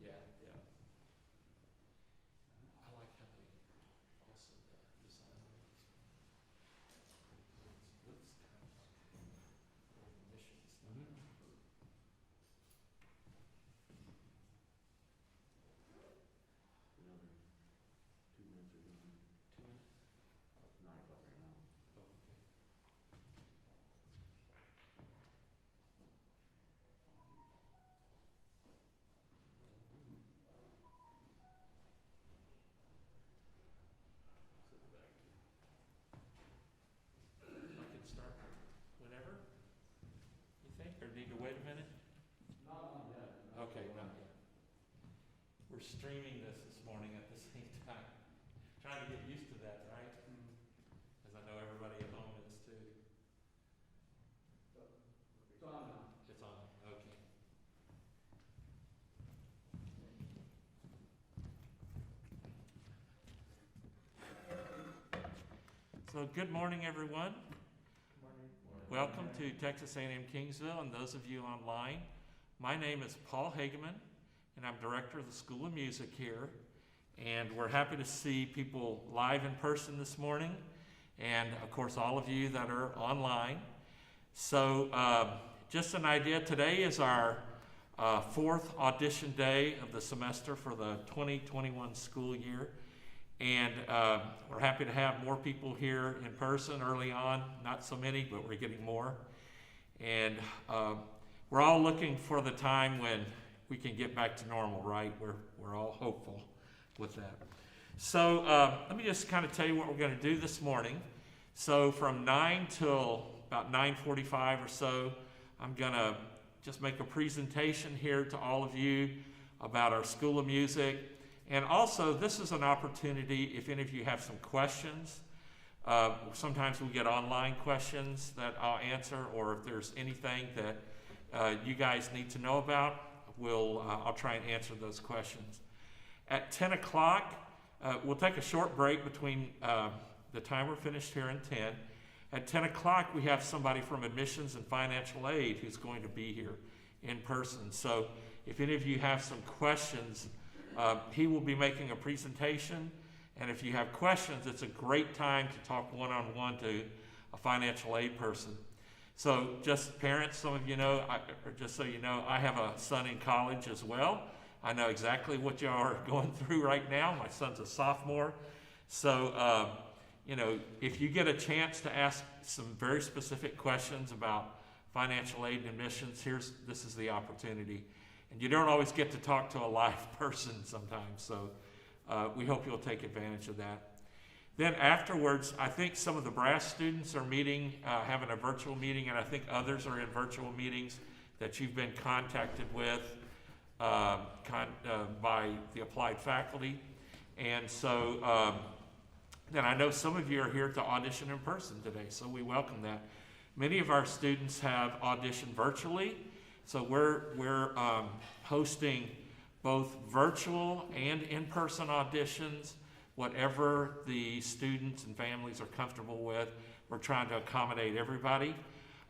Yeah, yeah. I like how they also design those. It looks kind of like old mission stuff. Another 2 minutes or something. 2 minutes? 9 o'clock right now. Oh, okay. Sit back. I can start whenever, you think, or need to wait a minute? Not on yet. Okay, not yet. We're streaming this morning at the same time. Trying to get used to that, right? Because I know everybody at home is too. It's on now. It's on, okay. So good morning, everyone. Welcome to Texas A&M Kingsville and those of you online. My name is Paul Hageman, and I'm director of the School of Music here. And we're happy to see people live in person this morning, and of course all of you that are online. So just an idea, today is our fourth audition day of the semester for the 2021 school year. And we're happy to have more people here in person early on. Not so many, but we're getting more. And we're all looking for the time when we can get back to normal, right? We're all hopeful with that. So let me just kind of tell you what we're going to do this morning. So from 9 till about 9:45 or so, I'm going to just make a presentation here to all of you about our School of Music. And also, this is an opportunity if any of you have some questions. Sometimes we get online questions that I'll answer, or if there's anything that you guys need to know about, I'll try and answer those questions. At 10 o'clock, we'll take a short break between the time we're finished here and 10. At 10 o'clock, we have somebody from Admissions and Financial Aid who's going to be here in person. So if any of you have some questions, he will be making a presentation, and if you have questions, it's a great time to talk one-on-one to a financial aid person. So just parents, some of you know, or just so you know, I have a son in college as well. I know exactly what y'all are going through right now. My son's a sophomore. So, if you get a chance to ask some very specific questions about financial aid and admissions, this is the opportunity. And you don't always get to talk to a live person sometimes, so we hope you'll take advantage of that. Then afterwards, I think some of the brass students are meeting, having a virtual meeting, and I think others are in virtual meetings that you've been contacted with by the applied faculty. And so then I know some of you are here to audition in person today, so we welcome that. Many of our students have auditioned virtually. So we're hosting both virtual and in-person auditions, whatever the students and families are comfortable with. We're trying to accommodate everybody.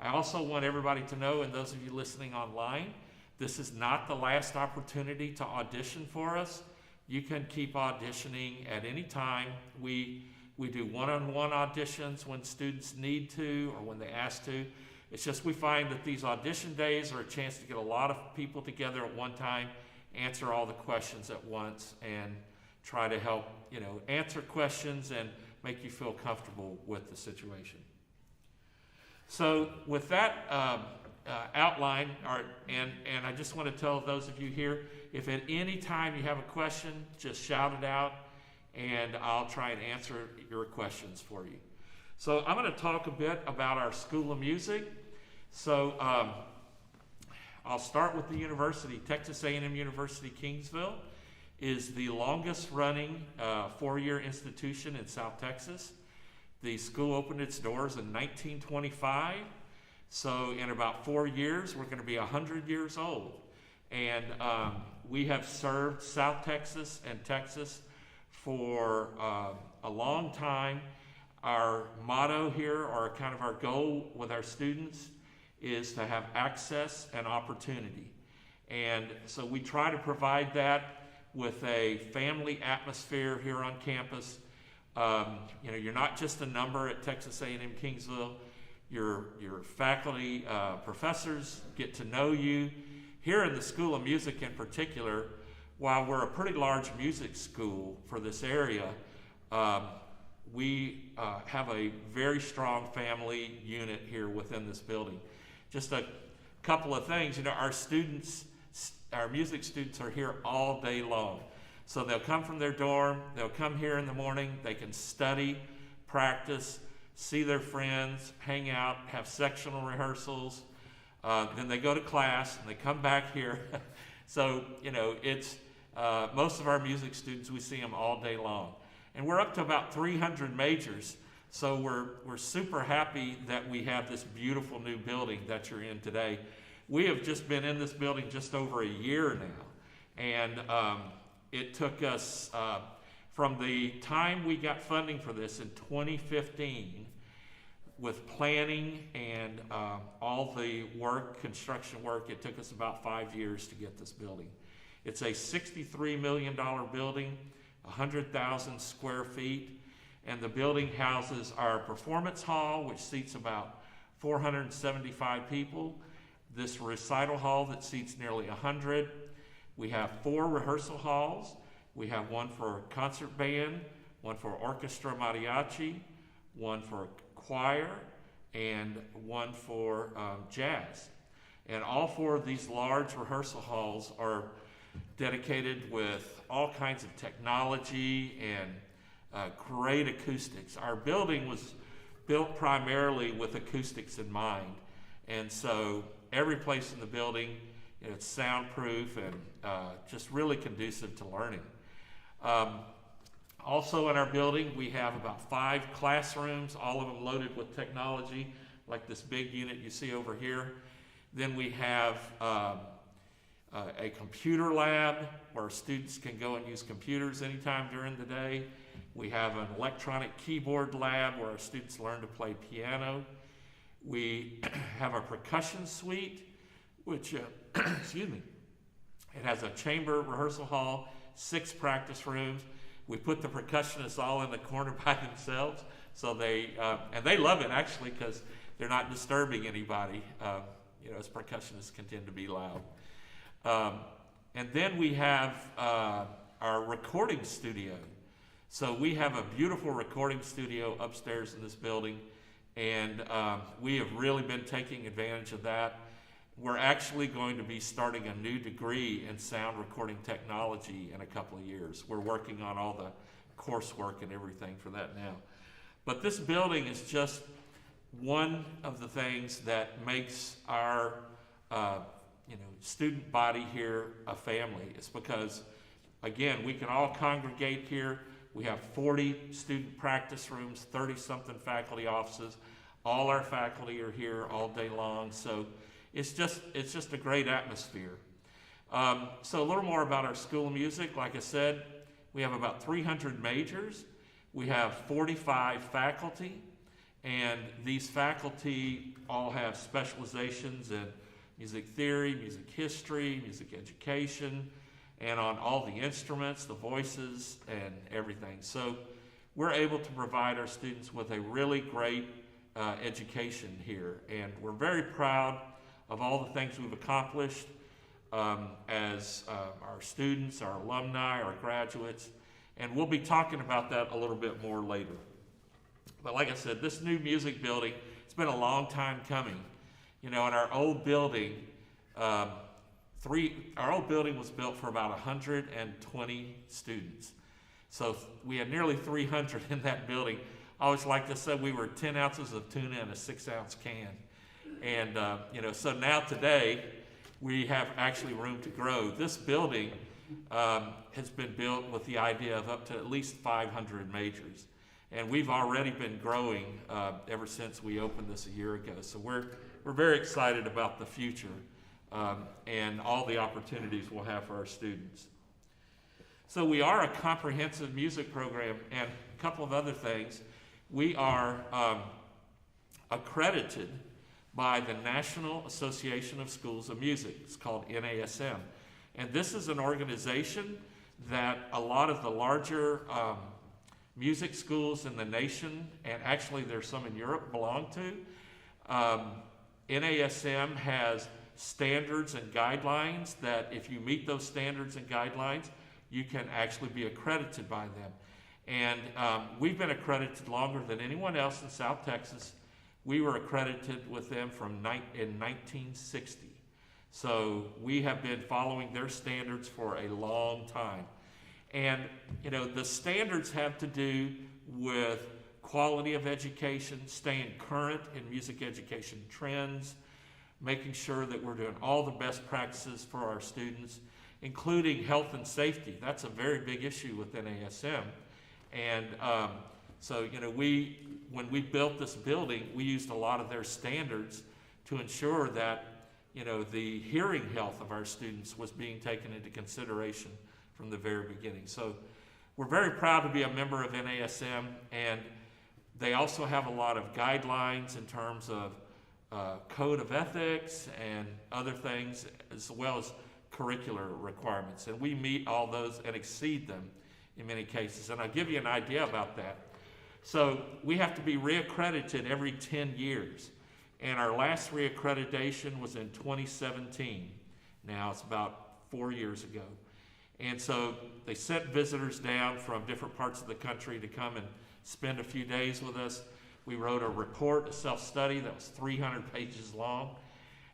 I also want everybody to know, and those of you listening online, this is not the last opportunity to audition for us. You can keep auditioning at any time. We do one-on-one auditions when students need to or when they ask to. It's just we find that these audition days are a chance to get a lot of people together at one time, answer all the questions at once, and try to help, answer questions and make you feel comfortable with the situation. So with that outline, and I just want to tell those of you here, if at any time you have a question, just shout it out, and I'll try and answer your questions for you. So I'm going to talk a bit about our School of Music. So I'll start with the university. Texas A&M University-Kingsville is the longest running four-year institution in South Texas. The school opened its doors in 1925. So in about 4 years, we're going to be 100 years old. And we have served South Texas and Texas for a long time. Our motto here, or kind of our goal with our students, is to have access and opportunity. And so we try to provide that with a family atmosphere here on campus. You're not just a number at Texas A&M Kingsville. Your faculty, professors get to know you. Here in the School of Music in particular, while we're a pretty large music school for this area, we have a very strong family unit here within this building. Just a couple of things, our music students are here all day long. So they'll come from their dorm, they'll come here in the morning, they can study, practice, see their friends, hang out, have sectional rehearsals. Then they go to class and they come back here. So, it's most of our music students, we see them all day long. And we're up to about 300 majors. So we're super happy that we have this beautiful new building that you're in today. We have just been in this building just over a year now. And it took us, from the time we got funding for this in 2015, with planning and all the construction work, it took us about 5 years to get this building. It's a $63 million building, 100,000 square feet, and the building houses our performance hall, which seats about 475 people, this recital hall that seats nearly 100. We have 4 rehearsal halls. We have one for concert band, one for orchestra mariachi, one for choir, and one for jazz. And all 4 of these large rehearsal halls are dedicated with all kinds of technology and great acoustics. Our building was built primarily with acoustics in mind, and so every place in the building, it's soundproof and just really conducive to learning. Also in our building, we have about 5 classrooms, all of them loaded with technology, like this big unit you see over here. Then we have a computer lab where students can go and use computers anytime during the day. We have an electronic keyboard lab where our students learn to play piano. We have a percussion suite, which, excuse me, it has a chamber rehearsal hall, 6 practice rooms. We put the percussionists all in the corner by themselves, so and they love it actually because they're not disturbing anybody. As percussionists can tend to be loud. And then we have our recording studio. So we have a beautiful recording studio upstairs in this building, and we have really been taking advantage of that. We're actually going to be starting a new degree in sound recording technology in a couple of years. We're working on all the coursework and everything for that now. But this building is just one of the things that makes our student body here a family. It's because, again, we can all congregate here. We have 40 student practice rooms, 30-something faculty offices. All our faculty are here all day long. So it's just a great atmosphere. So a little more about our School of Music. Like I said, we have about 300 majors. We have 45 faculty, and these faculty all have specializations in music theory, music history, music education, and on all the instruments, the voices, and everything. So we're able to provide our students with a really great education here, and we're very proud of all the things we've accomplished as our students, our alumni, our graduates, and we'll be talking about that a little bit more later. But like I said, this new music building, it's been a long time coming. In our old building, our old building was built for about 120 students. So we had nearly 300 in that building. I always like to say we were 10 ounces of tuna in a 6-ounce can. And, so now today, we have actually room to grow. This building has been built with the idea of up to at least 500 majors. And we've already been growing ever since we opened this a year ago. So we're very excited about the future and all the opportunities we'll have for our students. So we are a comprehensive music program, and a couple of other things. We are accredited by the National Association of Schools of Music. It's called NASM. And this is an organization that a lot of the larger music schools in the nation, and actually there's some in Europe, belong to. NASM has standards and guidelines that if you meet those standards and guidelines, you can actually be accredited by them. And we've been accredited longer than anyone else in South Texas. We were accredited with them in 1960. So we have been following their standards for a long time. And the standards have to do with quality of education, staying current in music education trends, making sure that we're doing all the best practices for our students, including health and safety. That's a very big issue with NASM. And so, when we built this building, we used a lot of their standards to ensure that, the hearing health of our students was being taken into consideration from the very beginning. So we're very proud to be a member of NASM, and they also have a lot of guidelines in terms of code of ethics and other things, as well as curricular requirements. And we meet all those and exceed them in many cases. And I'll give you an idea about that. So we have to be reaccredited every 10 years. And our last reaccreditation was in 2017. Now it's about 4 years ago. And so they sent visitors down from different parts of the country to come and spend a few days with us. We wrote a report, a self-study that was 300 pages long.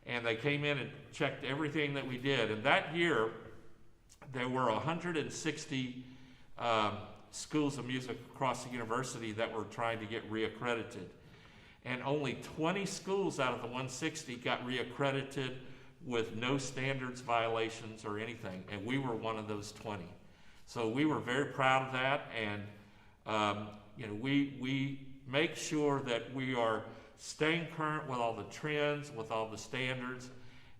And they came in and checked everything that we did. And that year, there were 160 schools of music across the university that were trying to get reaccredited. And only 20 schools out of the 160 got reaccredited with no standards violations or anything. And we were one of those 20. So we were very proud of that. And we make sure that we are staying current with all the trends, with all the standards.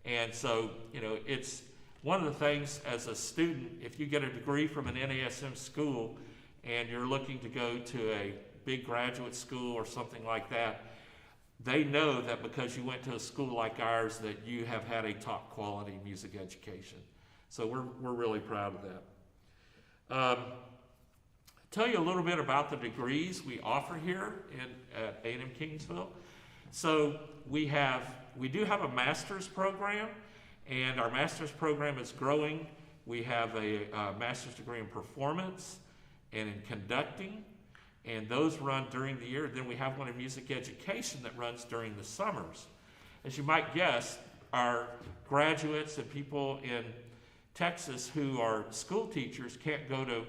And so, it's one of the things as a student, if you get a degree from an NASM school and you're looking to go to a big graduate school or something like that, they know that because you went to a school like ours that you have had a top quality music education. So we're really proud of that. Tell you a little bit about the degrees we offer here at A&M Kingsville. So we do have a master's program, and our master's program is growing. We have a master's degree in performance and in conducting, and those run during the year. Then we have one in music education that runs during the summers. As you might guess, our graduates and people in Texas who are school teachers can't go to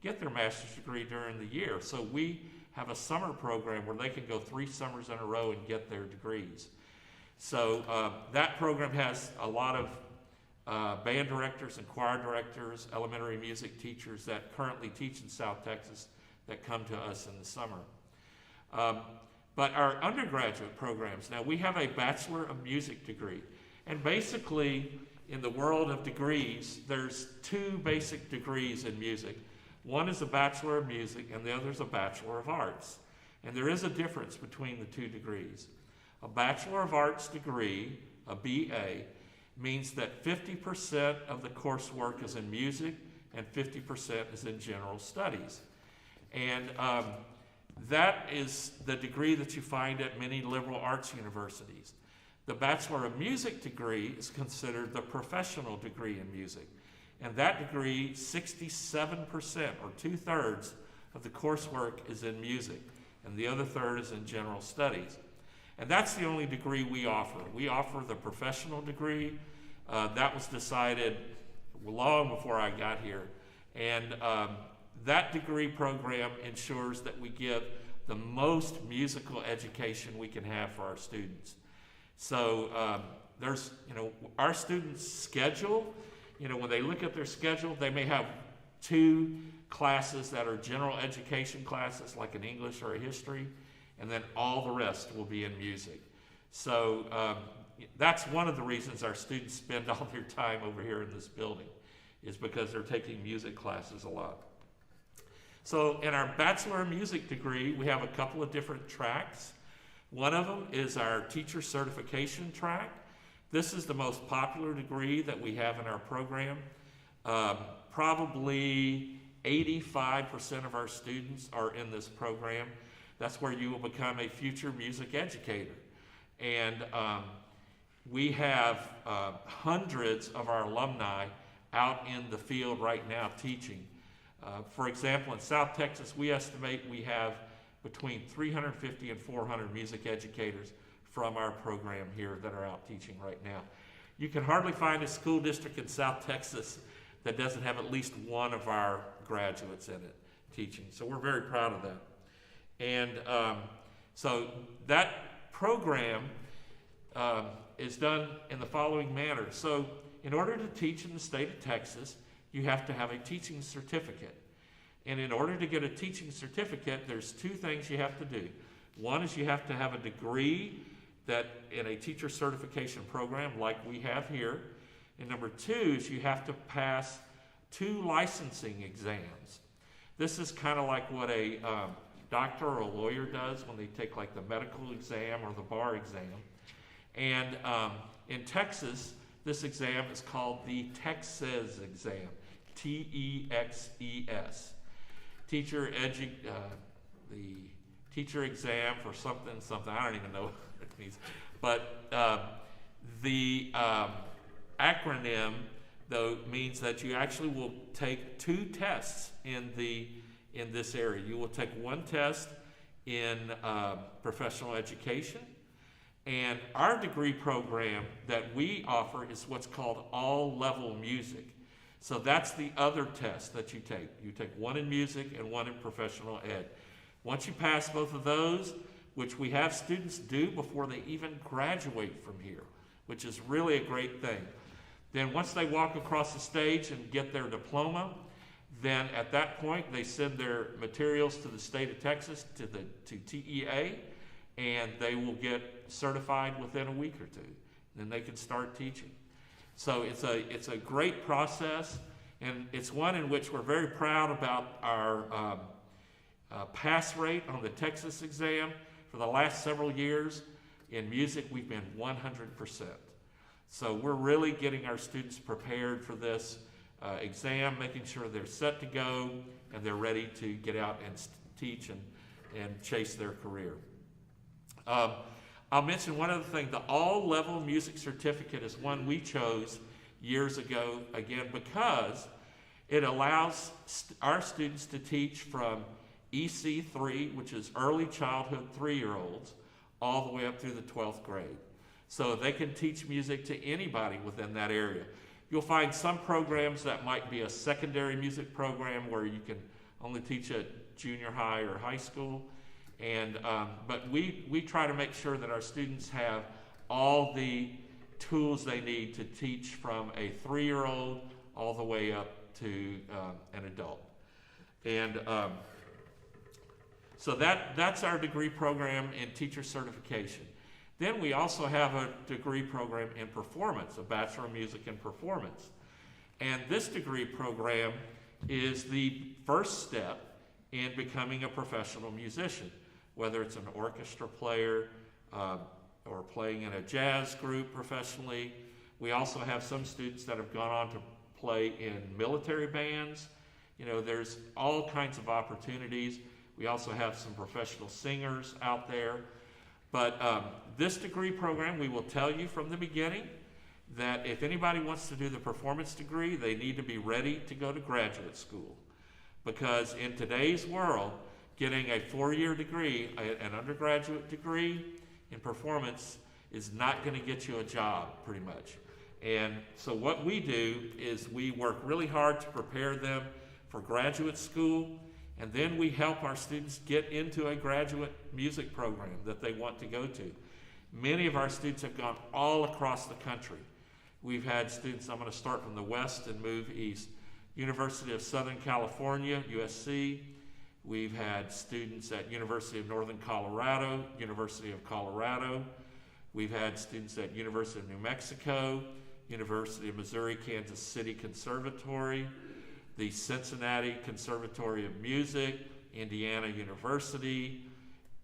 get their master's degree during the year. So we have a summer program where they can go 3 summers in a row and get their degrees. So that program has a lot of band directors and choir directors, elementary music teachers that currently teach in South Texas that come to us in the summer. But our undergraduate programs, now we have a Bachelor of Music degree. And basically, in the world of degrees, there's 2 basic degrees in music. One is a Bachelor of Music, and the other is a Bachelor of Arts. And there is a difference between the 2 degrees. A Bachelor of Arts degree, a BA, means that 50% of the coursework is in music and 50% is in general studies. And that is the degree that you find at many liberal arts universities. The Bachelor of Music degree is considered the professional degree in music. And that degree, 67% or 2/3 of the coursework is in music, and the other third is in general studies. And that's the only degree we offer. We offer the professional degree. That was decided long before I got here. And that degree program ensures that we give the most musical education we can have for our students. So there's, our students' schedule, when they look at their schedule, they may have 2 classes that are general education classes, like an English or a history, and then all the rest will be in music. So that's one of the reasons our students spend all their time over here in this building, is because they're taking music classes a lot. So in our Bachelor of Music degree, we have a couple of different tracks. One of them is our teacher certification track. This is the most popular degree that we have in our program. Probably 85% of our students are in this program. That's where you will become a future music educator. And we have hundreds of our alumni out in the field right now teaching. For example, in South Texas, we estimate we have between 350 and 400 music educators from our program here that are out teaching right now. You can hardly find a school district in South Texas that doesn't have at least one of our graduates in it teaching. So we're very proud of that. And so that program is done in the following manner. So in order to teach in the state of Texas, you have to have a teaching certificate. And in order to get a teaching certificate, there's two things you have to do. One is you have to have a degree that in a teacher certification program like we have here. And number two is you have to pass 2 licensing exams. This is kind of like what a doctor or a lawyer does when they take like the medical exam or the bar exam. And in Texas, this exam is called the TEXES exam, T-E-X-E-S. The teacher exam for something, I don't even know what it means. But the acronym, though, means that you actually will take 2 tests in this area. You will take 1 test in professional education, and our degree program that we offer is what's called all-level music. So that's the other test that you take. You take 1 in music and 1 in professional ed. Once you pass both of those, which we have students do before they even graduate from here, which is really a great thing. Then once they walk across the stage and get their diploma, then at that point they send their materials to the state of Texas, to TEA, and they will get certified within a week or 2. Then they can start teaching. So it's a great process, and it's one in which we're very proud about our pass rate on the Texas exam. For the last several years in music, we've been 100%. So we're really getting our students prepared for this exam, making sure they're set to go and they're ready to get out and teach and chase their career. I'll mention one other thing. The all-level music certificate is one we chose years ago, again, because it allows our students to teach from EC3, which is early childhood 3-year-olds, all the way up through the 12th grade. So they can teach music to anybody within that area. You'll find some programs that might be a secondary music program where you can only teach at junior high or high school. And but we try to make sure that our students have all the tools they need to teach from a 3-year-old all the way up to an adult. And so that's our degree program in teacher certification. Then we also have a degree program in performance, a Bachelor of Music in Performance. And this degree program is the first step in becoming a professional musician, whether it's an orchestra player or playing in a jazz group professionally. We also have some students that have gone on to play in military bands. You know, there's all kinds of opportunities. We also have some professional singers out there. But this degree program, we will tell you from the beginning that if anybody wants to do the performance degree, they need to be ready to go to graduate school. Because in today's world, getting a 4-year degree, an undergraduate degree in performance, is not going to get you a job, pretty much. And so what we do is we work really hard to prepare them for graduate school, and then we help our students get into a graduate music program that they want to go to. Many of our students have gone all across the country. We've had students, I'm going to start from the west and move east. University of Southern California, USC. We've had students at University of Northern Colorado, University of Colorado. We've had students at University of New Mexico, University of Missouri, Kansas City Conservatory, the Cincinnati Conservatory of Music, Indiana University,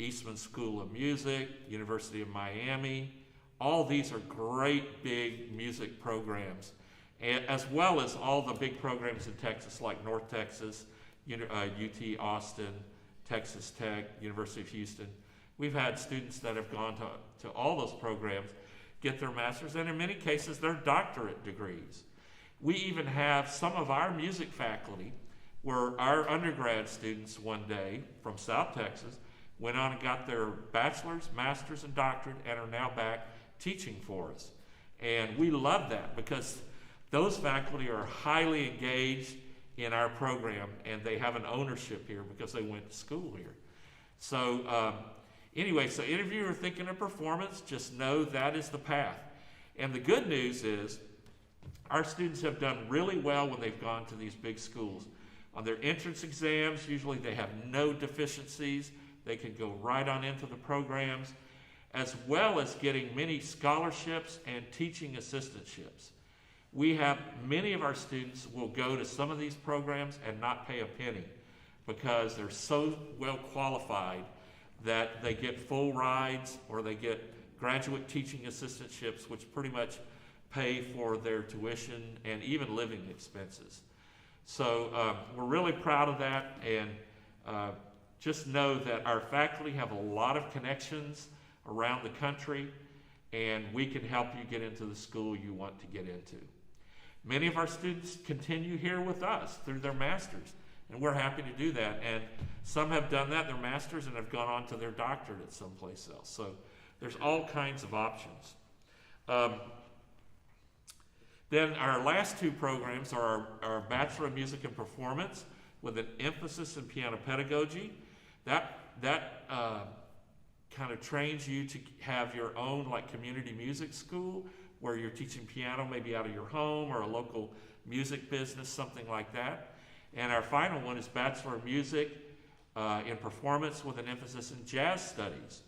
Eastman School of Music, University of Miami. All these are great big music programs, as well as all the big programs in Texas like North Texas, UT Austin, Texas Tech, University of Houston. We've had students that have gone to all those programs, get their master's, and in many cases, their doctorate degrees. We even have some of our music faculty where our undergrad students one day from South Texas went on and got their bachelor's, master's, and doctorate and are now back teaching for us. And we love that because those faculty are highly engaged in our program and they have an ownership here because they went to school here. So anyway, so any of you are thinking of performance, just know that is the path. And the good news is our students have done really well when they've gone to these big schools. On their entrance exams, usually they have no deficiencies. They can go right on into the programs, as well as getting many scholarships and teaching assistantships. We have many of our students will go to some of these programs and not pay a penny because they're so well qualified that they get full rides or they get graduate teaching assistantships, which pretty much pay for their tuition and even living expenses. So we're really proud of that, and just know that our faculty have a lot of connections around the country, and we can help you get into the school you want to get into. Many of our students continue here with us through their masters, and we're happy to do that. And some have done that, their masters, and have gone on to their doctorate at someplace else. So there's all kinds of options. Then our last two programs are our Bachelor of Music and Performance with an emphasis in piano pedagogy. That kind of trains you to have your own like community music school where you're teaching piano maybe out of your home or a local music business, something like that. And our final one is Bachelor of Music in Performance with an emphasis in jazz studies.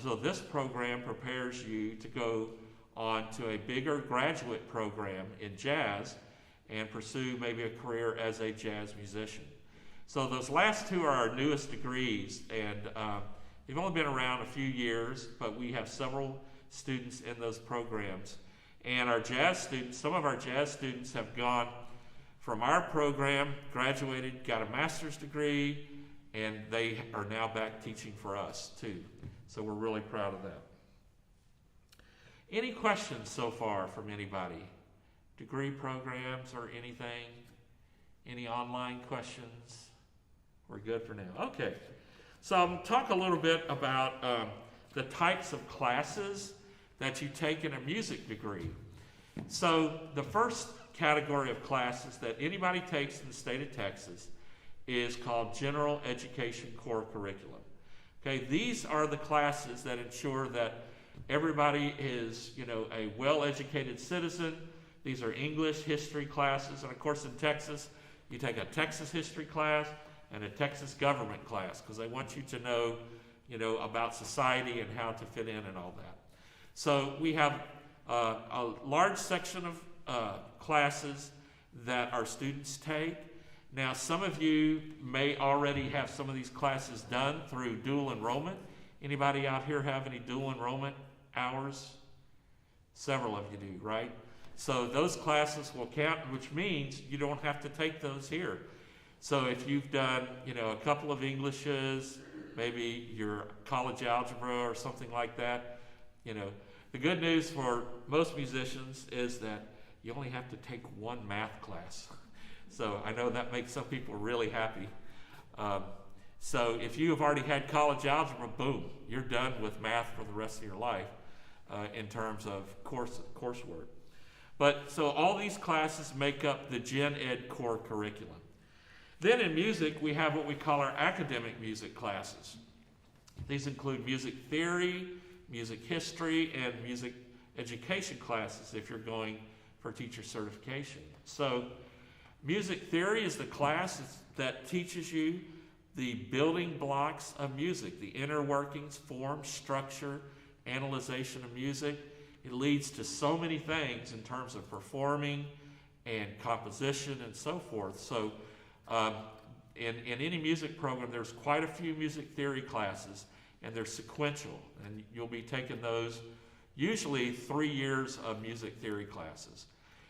So this program prepares you to go on to a bigger graduate program in jazz and pursue maybe a career as a jazz musician. So those last two are our newest degrees, and they've only been around a few years, but we have several students in those programs. And our jazz students, some of our jazz students have gone from our program, graduated, got a master's degree, and they are now back teaching for us too. So we're really proud of that. Any questions so far from anybody? Degree programs or anything? Any online questions? We're good for now. Okay. So I'll talk a little bit about the types of classes that you take in a music degree. So the first category of classes that anybody takes in the state of Texas is called General Education Core Curriculum. Okay, these are the classes that ensure that everybody is, a well-educated citizen. These are English, history classes, and of course in Texas, you take a Texas history class and a Texas government class because they want you to know, about society and how to fit in and all that. So we have a large section of classes that our students take. Now, some of you may already have some of these classes done through dual enrollment. Anybody out here have any dual enrollment hours? Several of you do, right? So those classes will count, which means you don't have to take those here. So if you've done, a couple of Englishes, maybe your college algebra or something like that, the good news for most musicians is that you only have to take one math class. So I know that makes some people really happy. So if you have already had college algebra, boom, you're done with math for the rest of your life in terms of coursework. But so all these classes make up the Gen Ed core curriculum. Then in music, we have what we call our academic music classes. These include music theory, music history, and music education classes if you're going for teacher certification. So music theory is the class that teaches you the building blocks of music, the inner workings, form, structure, analyzation of music. It leads to so many things in terms of performing and composition and so forth. So in any music program, there's quite a few music theory classes, and they're sequential, and you'll be taking those usually 3 years of music theory classes.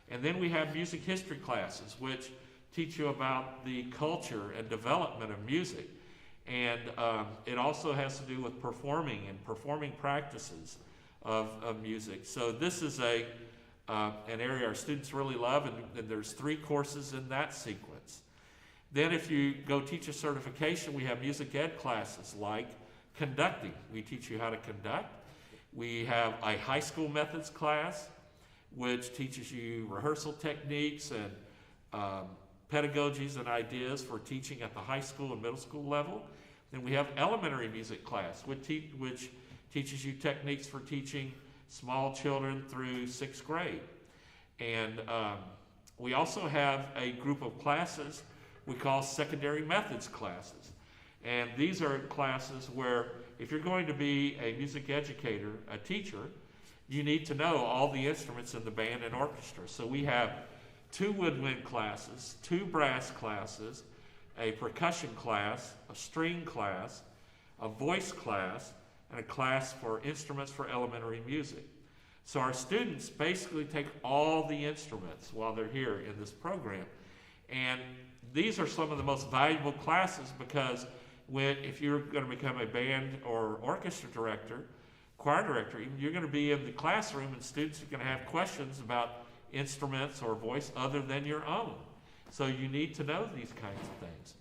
And then we have music history classes, which teach you about the culture and development of music. And it also has to do with performing and performing practices of music. So this is an area our students really love, and there's 3 courses in that sequence. Then if you go teacher certification, we have music ed classes like conducting. We teach you how to conduct. We have a high school methods class, which teaches you rehearsal techniques and pedagogies and ideas for teaching at the high school and middle school level. Then we have elementary music class, which teaches you techniques for teaching small children through 6th grade. And we also have a group of classes we call secondary methods classes. And these are classes where if you're going to be a music educator, a teacher, you need to know all the instruments in the band and orchestra. So we have 2 woodwind classes, 2 brass classes, a percussion class, a string class, a voice class, and a class for instruments for elementary music. So our students basically take all the instruments while they're here in this program. And these are some of the most valuable classes because if you're going to become a band or orchestra director, choir director, you're going to be in the classroom and students are going to have questions about instruments or voice other than your own. So you need to know these kinds of things.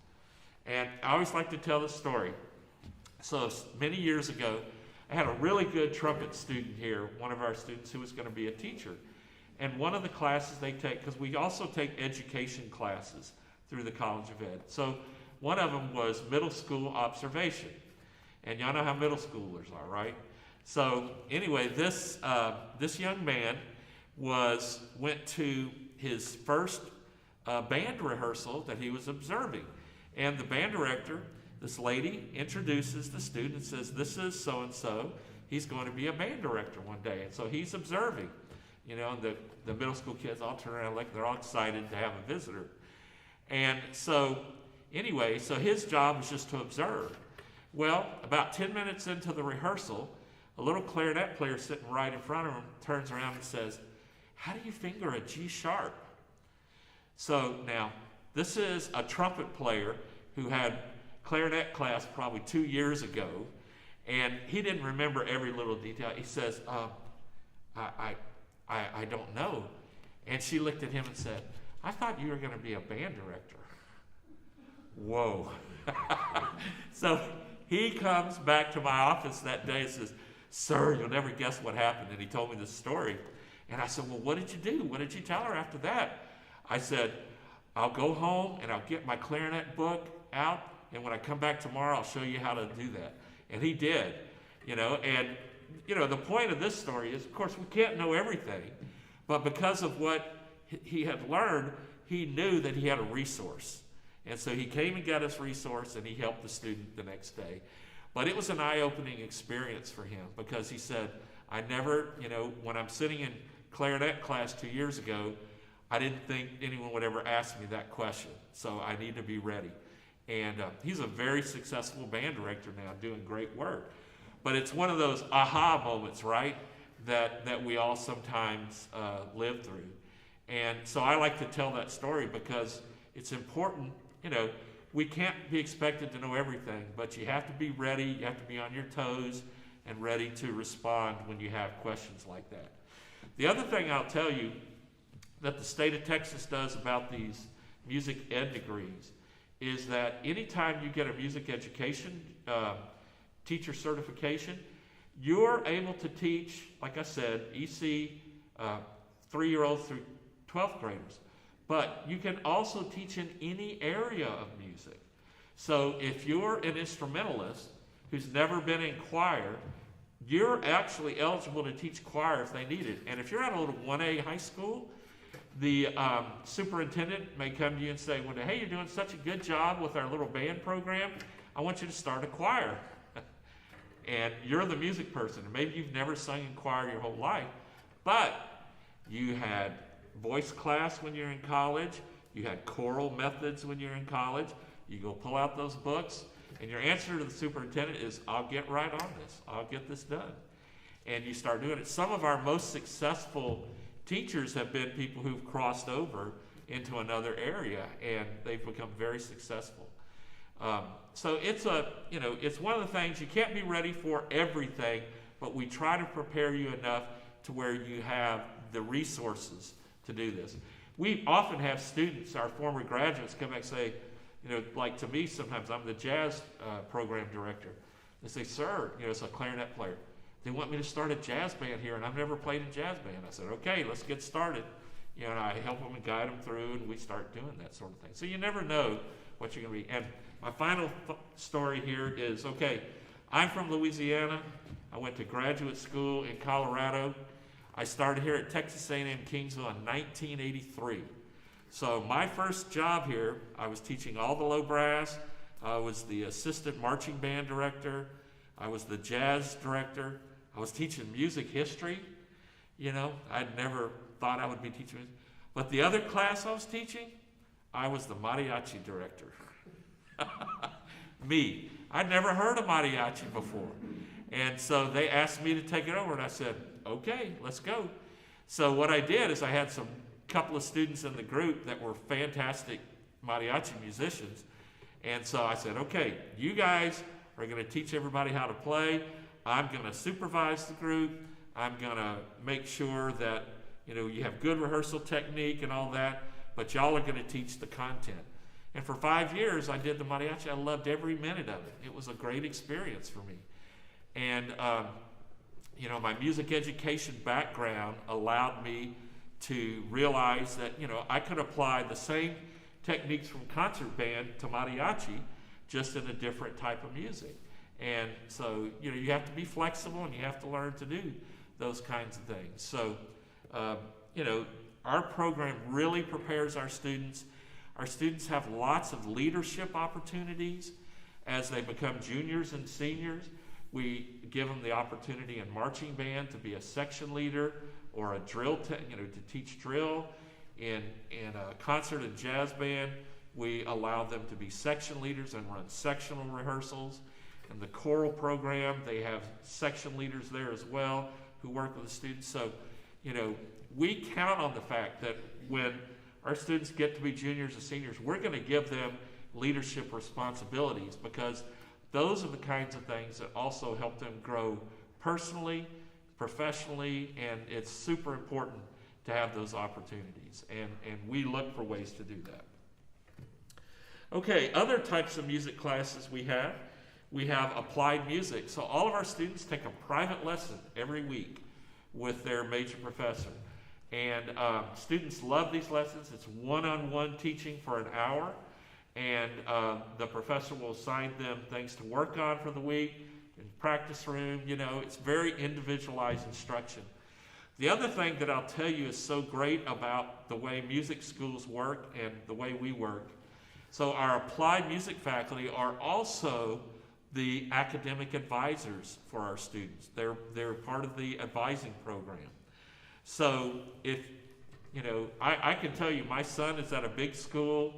And I always like to tell this story. So many years ago, I had a really good trumpet student here, one of our students who was going to be a teacher. And one of the classes they take, because we also take education classes through the College of Ed. So one of them was middle school observation. And y'all know how middle schoolers are, right? So anyway, this young man went to his first band rehearsal that he was observing. And the band director, this lady, introduces the student and says, "This is so-and-so. He's going to be a band director one day." And so he's observing. And the middle school kids all turn around like they're all excited to have a visitor. And so anyway, so his job is just to observe. Well, about 10 minutes into the rehearsal, a little clarinet player sitting right in front of him turns around and says, "How do you finger a G sharp?" So now, this is a trumpet player who had clarinet class probably 2 years ago, and he didn't remember every little detail. He says, I don't know. And she looked at him and said, "I thought you were going to be a band director." Whoa. So he comes back to my office that day and says, "Sir, you'll never guess what happened." And he told me this story. And I said, "Well, what did you do? What did you tell her after that?" I said, "I'll go home and I'll get my clarinet book out, and when I come back tomorrow, I'll show you how to do that." And he did, and the point of this story is, of course, we can't know everything, but because of what he had learned, he knew that he had a resource. And so he came and got his resource, and he helped the student the next day. But it was an eye-opening experience for him because he said, "I never, when I'm sitting in clarinet class 2 years ago, I didn't think anyone would ever ask me that question. So I need to be ready." And he's a very successful band director now, doing great work. But it's one of those aha moments, right, that we all sometimes live through. And so I like to tell that story because it's important. We can't be expected to know everything, but you have to be ready, you have to be on your toes and ready to respond when you have questions like that. The other thing I'll tell you that the state of Texas does about these music ed degrees is that anytime you get a music education teacher certification, you're able to teach, like I said, EC 3-year-olds through 12th graders. But you can also teach in any area of music. So if you're an instrumentalist who's never been in choir, you're actually eligible to teach choir if they need it. And if you're at a little 1A high school, the superintendent may come to you and say, "Well, hey, you're doing such a good job with our little band program. I want you to start a choir." And you're the music person. And maybe you've never sung in choir your whole life, but you had voice class when you're in college. You had choral methods when you're in college. You go pull out those books. And your answer to the superintendent is, I'll get right on this. I'll get this done. And you start doing it. Some of our most successful teachers have been people who've crossed over into another area, and they've become very successful. So it's it's one of the things, you can't be ready for everything, but we try to prepare you enough to where you have the resources to do this. We often have students, our former graduates, come back and say, like to me sometimes, I'm the jazz program director. They say, sir, it's a clarinet player. They want me to start a jazz band here, and I've never played a jazz band. I said, okay, let's get started. And I help them and guide them through, and we start doing that sort of thing. So you never know what you're going to be. And my final story here is, okay, I'm from Louisiana. I went to graduate school in Colorado. I started here at Texas A&M Kingsville in 1983. So my first job here, I was teaching all the low brass. I was the assistant marching band director. I was the jazz director. I was teaching music history. I'd never thought I would be teaching. But the other class I was teaching, I was the mariachi director. Me. I'd never heard of mariachi before. And so they asked me to take it over, and I said, okay, let's go. So what I did is I had couple of students in the group that were fantastic mariachi musicians. And so I said, okay, you guys are going to teach everybody how to play. I'm going to supervise the group. I'm going to make sure that you have good rehearsal technique and all that, but y'all are going to teach the content. And for 5 years, I did the mariachi. I loved every minute of it. It was a great experience for me. And, my music education background allowed me to realize that, I could apply the same techniques from concert band to mariachi, just in a different type of music. And so, you have to be flexible, and you have to learn to do those kinds of things. So, our program really prepares our students. Our students have lots of leadership opportunities as they become juniors and seniors. We give them the opportunity in marching band to be a section leader or a drill, to teach drill. In a concert and jazz band, we allow them to be section leaders and run sectional rehearsals. In the choral program, they have section leaders there as well who work with the students. So, we count on the fact that when our students get to be juniors and seniors, we're going to give them leadership responsibilities, because those are the kinds of things that also help them grow personally, professionally, and it's super important to have those opportunities, and we look for ways to do that. Okay, other types of music classes we have applied music. So all of our students take a private lesson every week with their major professor. And students love these lessons. It's one-on-one teaching for an hour, and the professor will assign them things to work on for the week in practice room. It's very individualized instruction. The other thing that I'll tell you is so great about the way music schools work and the way we work. So our applied music faculty are also the academic advisors for our students. They're part of the advising program. So if, I can tell you, my son is at a big school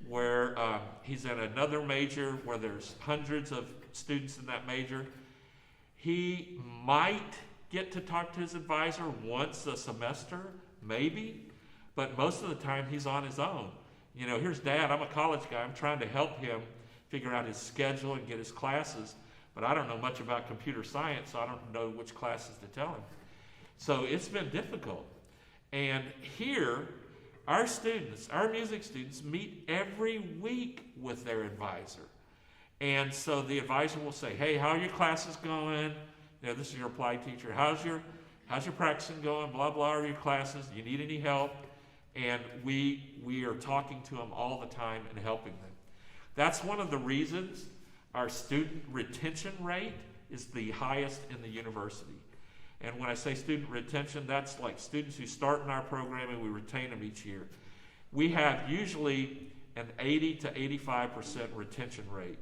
where he's in another major where there's hundreds of students in that major. He might get to talk to his advisor once a semester, maybe, but most of the time he's on his own. Here's Dad, I'm a college guy. I'm trying to help him figure out his schedule and get his classes, but I don't know much about computer science, so I don't know which classes to tell him. So it's been difficult. And here, our students, our music students, meet every week with their advisor. And so the advisor will say, hey, how are your classes going? This is your applied teacher. How's your practicing going? Blah, blah, are your classes? Do you need any help? And we are talking to them all the time and helping them. That's one of the reasons our student retention rate is the highest in the university. And when I say student retention, that's like students who start in our program and we retain them each year. We have usually an 80 to 85% retention rate,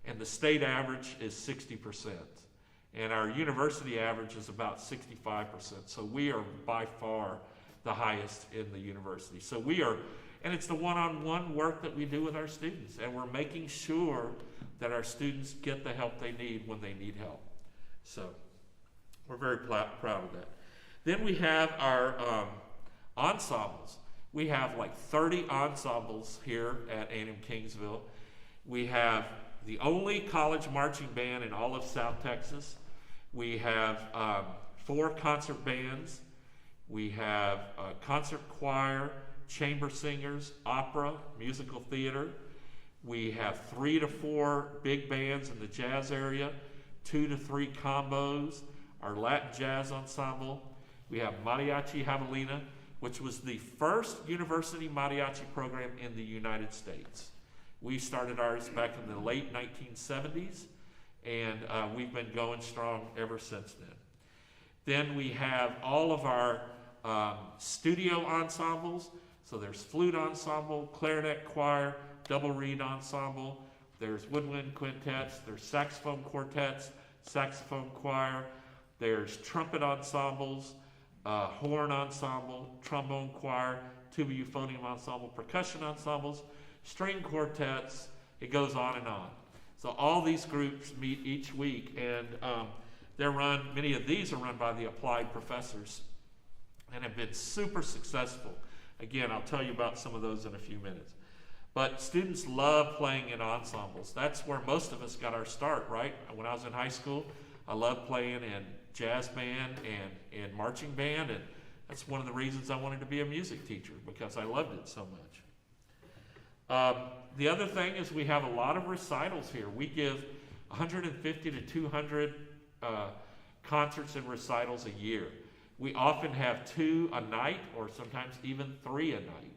and the state average is 60%. And our university average is about 65%. So we are by far the highest in the university. So we are, and it's the one-on-one work that we do with our students, and we're making sure that our students get the help they need when they need help. So we're very proud of that. Then we have our ensembles. We have like 30 ensembles here at A&M Kingsville. We have the only college marching band in all of South Texas. We have 4 concert bands. We have a concert choir, chamber singers, opera, musical theater. We have 3 to 4 big bands in the jazz area, 2 to 3 combos, our Latin jazz ensemble. We have Mariachi Javelina, which was the first university mariachi program in the United States. We started ours back in the late 1970s, and we've been going strong ever since then. Then we have all of our studio ensembles. So there's flute ensemble, clarinet choir, double reed ensemble, there's woodwind quintets, there's saxophone quartets, saxophone choir, there's trumpet ensembles, horn ensemble, trombone choir, tuba euphonium ensemble, percussion ensembles, string quartets. It goes on and on. So all these groups meet each week, and many of these are run by the applied professors and have been super successful. Again, I'll tell you about some of those in a few minutes. But students love playing in ensembles. That's where most of us got our start, right? When I was in high school, I loved playing in jazz band and in marching band, and that's one of the reasons I wanted to be a music teacher, because I loved it so much. The other thing is we have a lot of recitals here. We give 150 to 200 concerts and recitals a year. We often have 2 a night, or sometimes even 3 a night.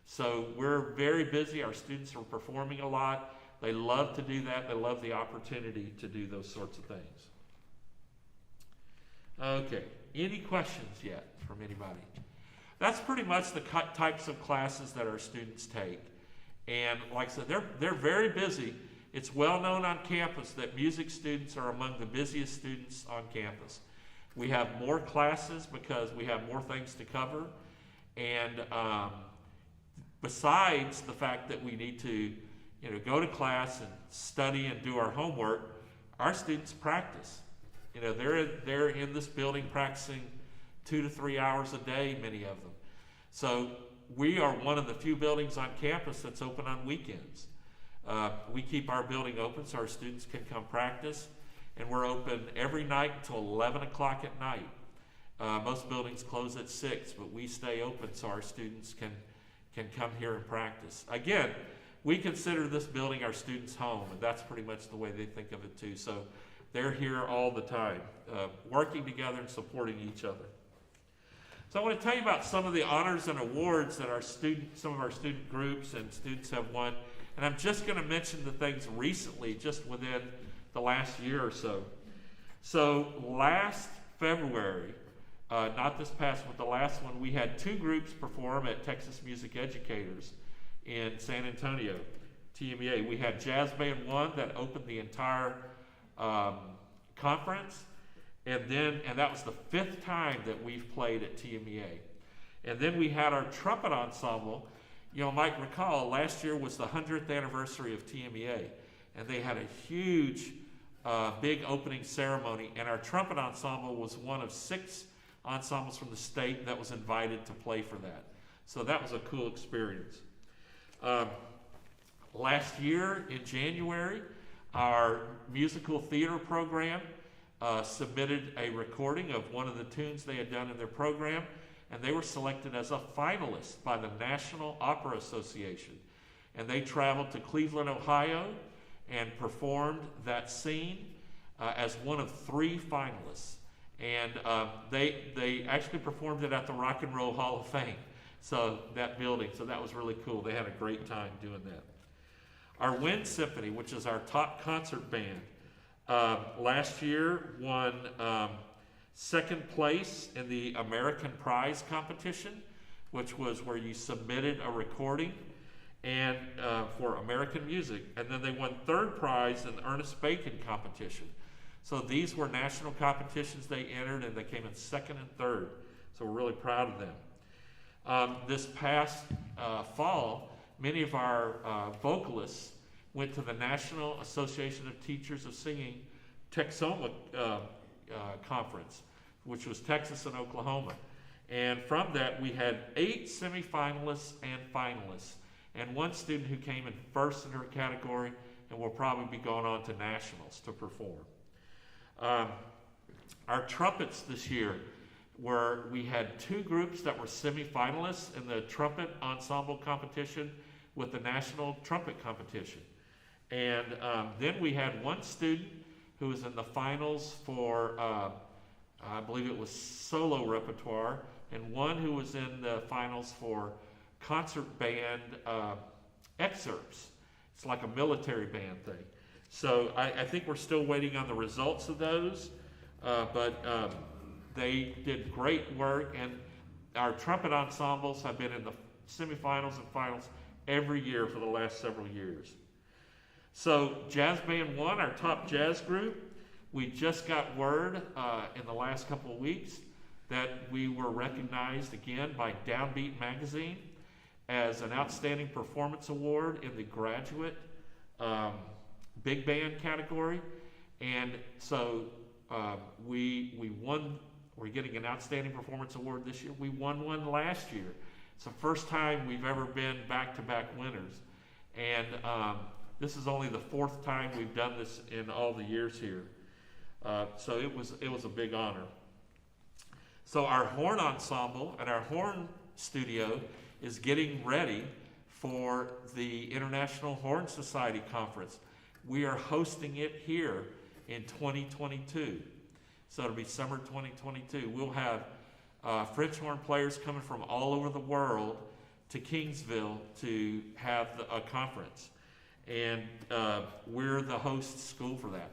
So we're very busy. Our students are performing a lot. They love to do that. They love the opportunity to do those sorts of things. Okay, any questions yet from anybody? That's pretty much the types of classes that our students take. And like I said, they're very busy. It's well known on campus that music students are among the busiest students on campus. We have more classes because we have more things to cover. And besides the fact that we need to go to class and study and do our homework, our students practice. They're in this building practicing 2 to 3 hours a day, many of them. So we are one of the few buildings on campus that's open on weekends. We keep our building open so our students can come practice. And we're open every night until 11 o'clock at night. Most buildings close at 6, but we stay open so our students can come here and practice. Again, we consider this building our students' home, and that's pretty much the way they think of it too. So they're here all the time, working together and supporting each other. So I want to tell you about some of the honors and awards that some of our student groups and students have won. And I'm just going to mention the things recently, just within the last year or so. So last February, not this past, but the last one, we had 2 groups perform at Texas Music Educators in San Antonio, TMEA. We had Jazz Band 1 that opened the entire conference, and that was the 5th time that we've played at TMEA. And then we had our trumpet ensemble. You might recall last year was the 100th anniversary of TMEA, and they had a huge big opening ceremony, and our trumpet ensemble was one of 6 ensembles from the state that was invited to play for that. So that was a cool experience. Last year in January, our musical theater program submitted a recording of one of the tunes they had done in their program, and they were selected as a finalist by the National Opera Association. And they traveled to Cleveland, Ohio, and performed that scene as one of 3 finalists. And they actually performed it at the Rock and Roll Hall of Fame, so that building. So that was really cool. They had a great time doing that. Our Wind Symphony, which is our top concert band, last year won 2nd place in the American Prize competition, which was where you submitted a recording and for American music. And then they won 3rd prize in the Ernest Bacon competition. So these were national competitions they entered, and they came in 2nd and 3rd. So we're really proud of them. This past fall, many of our vocalists went to the National Association of Teachers of Singing Texoma conference, which was Texas and Oklahoma. And from that, we had 8 semifinalists and finalists, and 1 student who came in first in her category and will probably be going on to nationals to perform. Our trumpets this year we had 2 groups that were semifinalists in the trumpet ensemble competition with the national trumpet competition. And then we had 1 student who was in the finals for, I believe it was solo repertoire, and 1 who was in the finals for concert band excerpts. It's like a military band thing. So I think we're still waiting on the results of those, but they did great work, and our trumpet ensembles have been in the semifinals and finals every year for the last several years. So Jazz Band 1, our top jazz group, we just got word in the last couple of weeks that we were recognized again by Downbeat Magazine as an Outstanding Performance Award in the graduate big band category. And so we won, we're getting an Outstanding Performance Award this year. We won one last year. It's the first time we've ever been back-to-back winners. And this is only the 4th time we've done this in all the years here. So it was a big honor. So our horn ensemble and our horn studio is getting ready for the International Horn Society Conference. We are hosting it here in 2022. So it'll be summer 2022. We'll have French horn players coming from all over the world to Kingsville to have a conference. And we're the host school for that.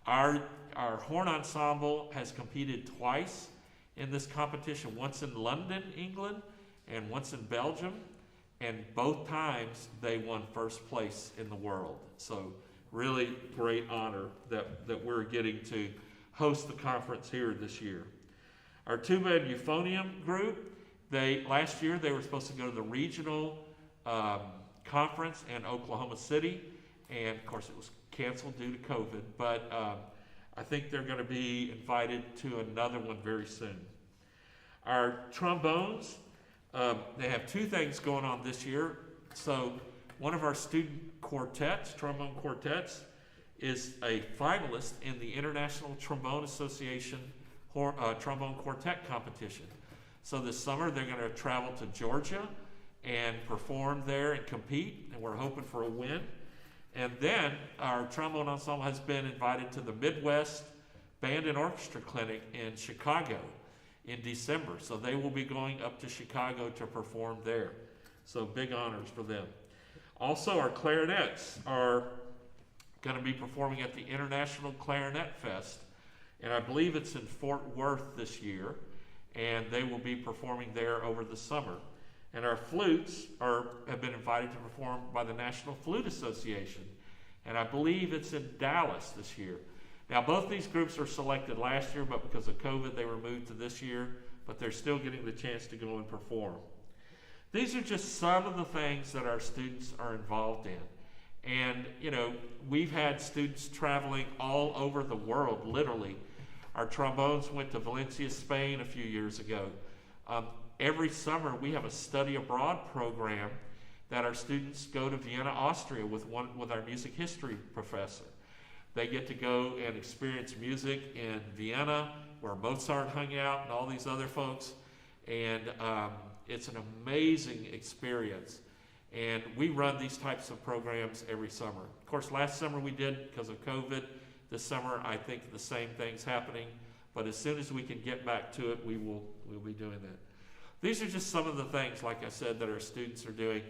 Our horn ensemble has competed twice in this competition, once in London, England, and once in Belgium, and both times they won first place in the world. So really great honor that we're getting to host the conference here this year. Our tuba and euphonium group, last year they were supposed to go to the regional conference in Oklahoma City, and of course it was canceled due to COVID, but I think they're going to be invited to another one very soon. Our trombones, they have 2 things going on this year. So one of our student quartets, trombone quartets, is a finalist in the International Trombone Association Trombone Quartet Competition. So this summer they're going to travel to Georgia and perform there and compete, and we're hoping for a win. And then our trombone ensemble has been invited to the Midwest Band and Orchestra Clinic in Chicago in December. So they will be going up to Chicago to perform there. So big honors for them. Also, our clarinets are going to be performing at the International Clarinet Fest. And I believe it's in Fort Worth this year. And they will be performing there over the summer. And our flutes have been invited to perform by the National Flute Association. And I believe it's in Dallas this year. Now, both these groups are selected last year, but because of COVID, they were moved to this year. But they're still getting the chance to go and perform. These are just some of the things that our students are involved in. And, you know, we've had students traveling all over the world, literally. Our trombones went to Valencia, Spain a few years ago. Every summer we have a study abroad program that our students go to Vienna, Austria with our music history professor. They get to go and experience music in Vienna, where Mozart hung out and all these other folks. And it's an amazing experience. And we run these types of programs every summer. Of course, last summer we did because of COVID. This summer, I think the same thing's happening. But as soon as we can get back to it, we'll be doing that. These are just some of the things, like I said, that our students are doing.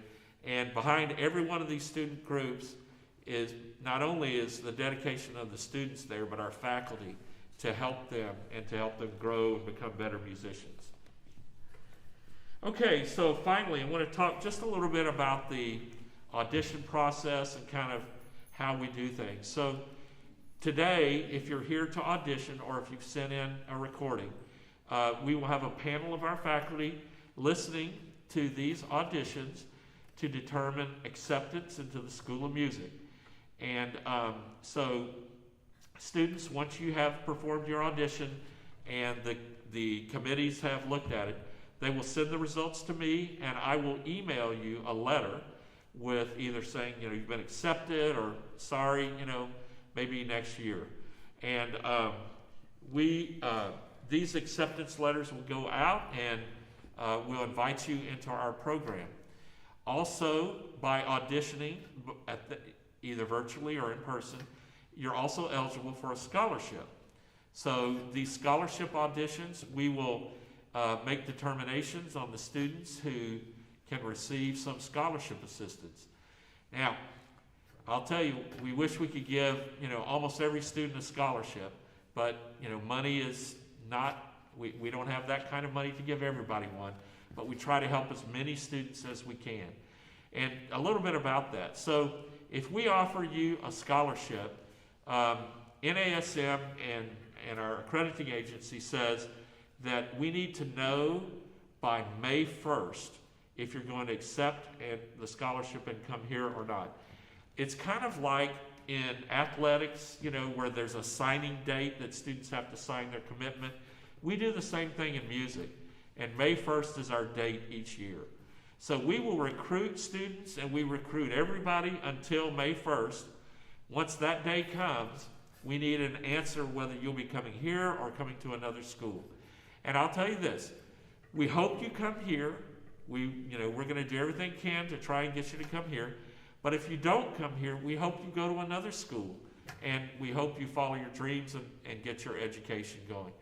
And behind every one of these student groups is not only is the dedication of the students there, but our faculty to help them and to help them grow and become better musicians. Okay, so finally, I want to talk just a little bit about the audition process and kind of how we do things. So today, if you're here to audition or if you've sent in a recording, we will have a panel of our faculty listening to these auditions to determine acceptance into the School of Music. And so students, once you have performed your audition and the committees have looked at it, they will send the results to me, and I will email you a letter with either saying, you've been accepted, or sorry, maybe next year. And these acceptance letters will go out, and we'll invite you into our program. Also, by auditioning either virtually or in person, you're also eligible for a scholarship. So these scholarship auditions, we will make determinations on the students who can receive some scholarship assistance. Now, I'll tell you, we wish we could give, almost every student a scholarship, but, money is not, we don't have that kind of money to give everybody one, but we try to help as many students as we can. And a little bit about that. So if we offer you a scholarship, NASM and our accrediting agency says that we need to know by May 1st if you're going to accept the scholarship and come here or not. It's kind of like in athletics, where there's a signing date that students have to sign their commitment. We do the same thing in music, and May 1st is our date each year. So we will recruit students, and we recruit everybody until May 1st. Once that day comes, we need an answer whether you'll be coming here or coming to another school. And I'll tell you this, we hope you come here. We're going to do everything we can to try and get you to come here. But if you don't come here, we hope you go to another school, and we hope you follow your dreams and get your education going.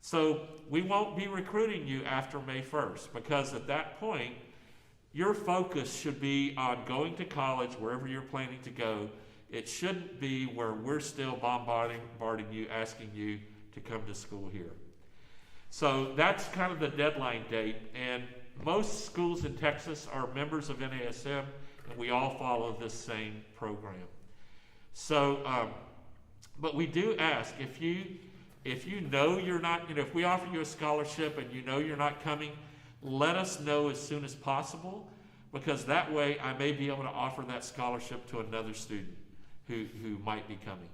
So we won't be recruiting you after May 1st, because at that point, your focus should be on going to college wherever you're planning to go. It shouldn't be where we're still bombarding you, asking you to come to school here. So that's kind of the deadline date, and most schools in Texas are members of NASM, and we all follow this same program. So, but we do ask, if you know you're not, if we offer you a scholarship and you're not coming, let us know as soon as possible, because that way I may be able to offer that scholarship to another student who might be coming.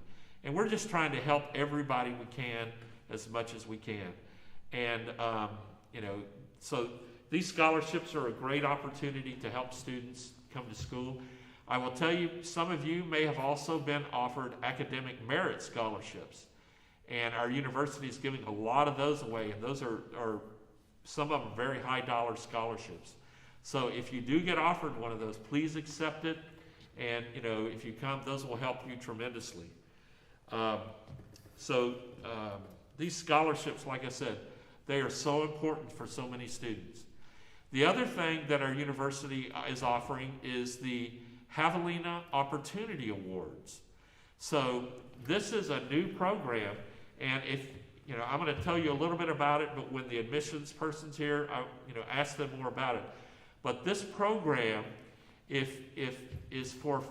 And we're just trying to help everybody we can as much as we can. And, so these scholarships are a great opportunity to help students come to school. I will tell you, some of you may have also been offered academic merit scholarships. And our university is giving a lot of those away, and those are some of them very high dollar scholarships. So if you do get offered one of those, please accept it. And if you come, those will help you tremendously. These scholarships, like I said, they are so important for so many students. The other thing that our university is offering is the Javelina Opportunity Awards. So this is a new program, and I'm going to tell you a little bit about it, but when the admissions person's here, ask them more about it. But this program, if is for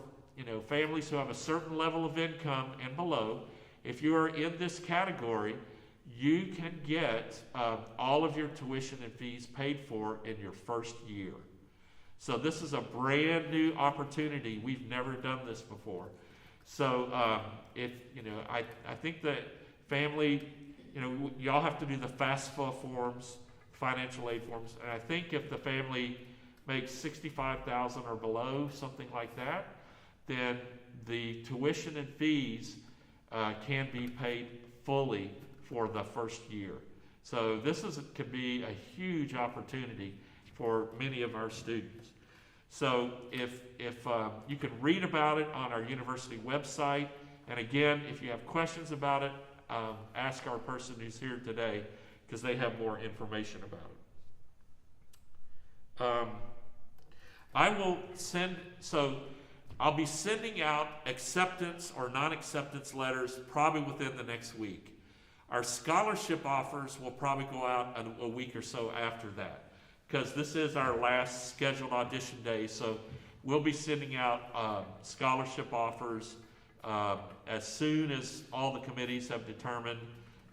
families who have a certain level of income and below. If you are in this category, you can get all of your tuition and fees paid for in your first year. So this is a brand new opportunity. We've never done this before. So I think that family, y'all have to do the FAFSA forms, financial aid forms, and I think if the family makes $65,000 or below, something like that, then the tuition and fees can be paid fully for the first year. So this could be a huge opportunity for many of our students. So if you can read about it on our university website, and again, if you have questions about it, ask our person who's here today, because they have more information about it. I'll be sending out acceptance or non-acceptance letters probably within the next week. Our scholarship offers will probably go out a week or so after that, because this is our last scheduled audition day. So we'll be sending out scholarship offers as soon as all the committees have determined,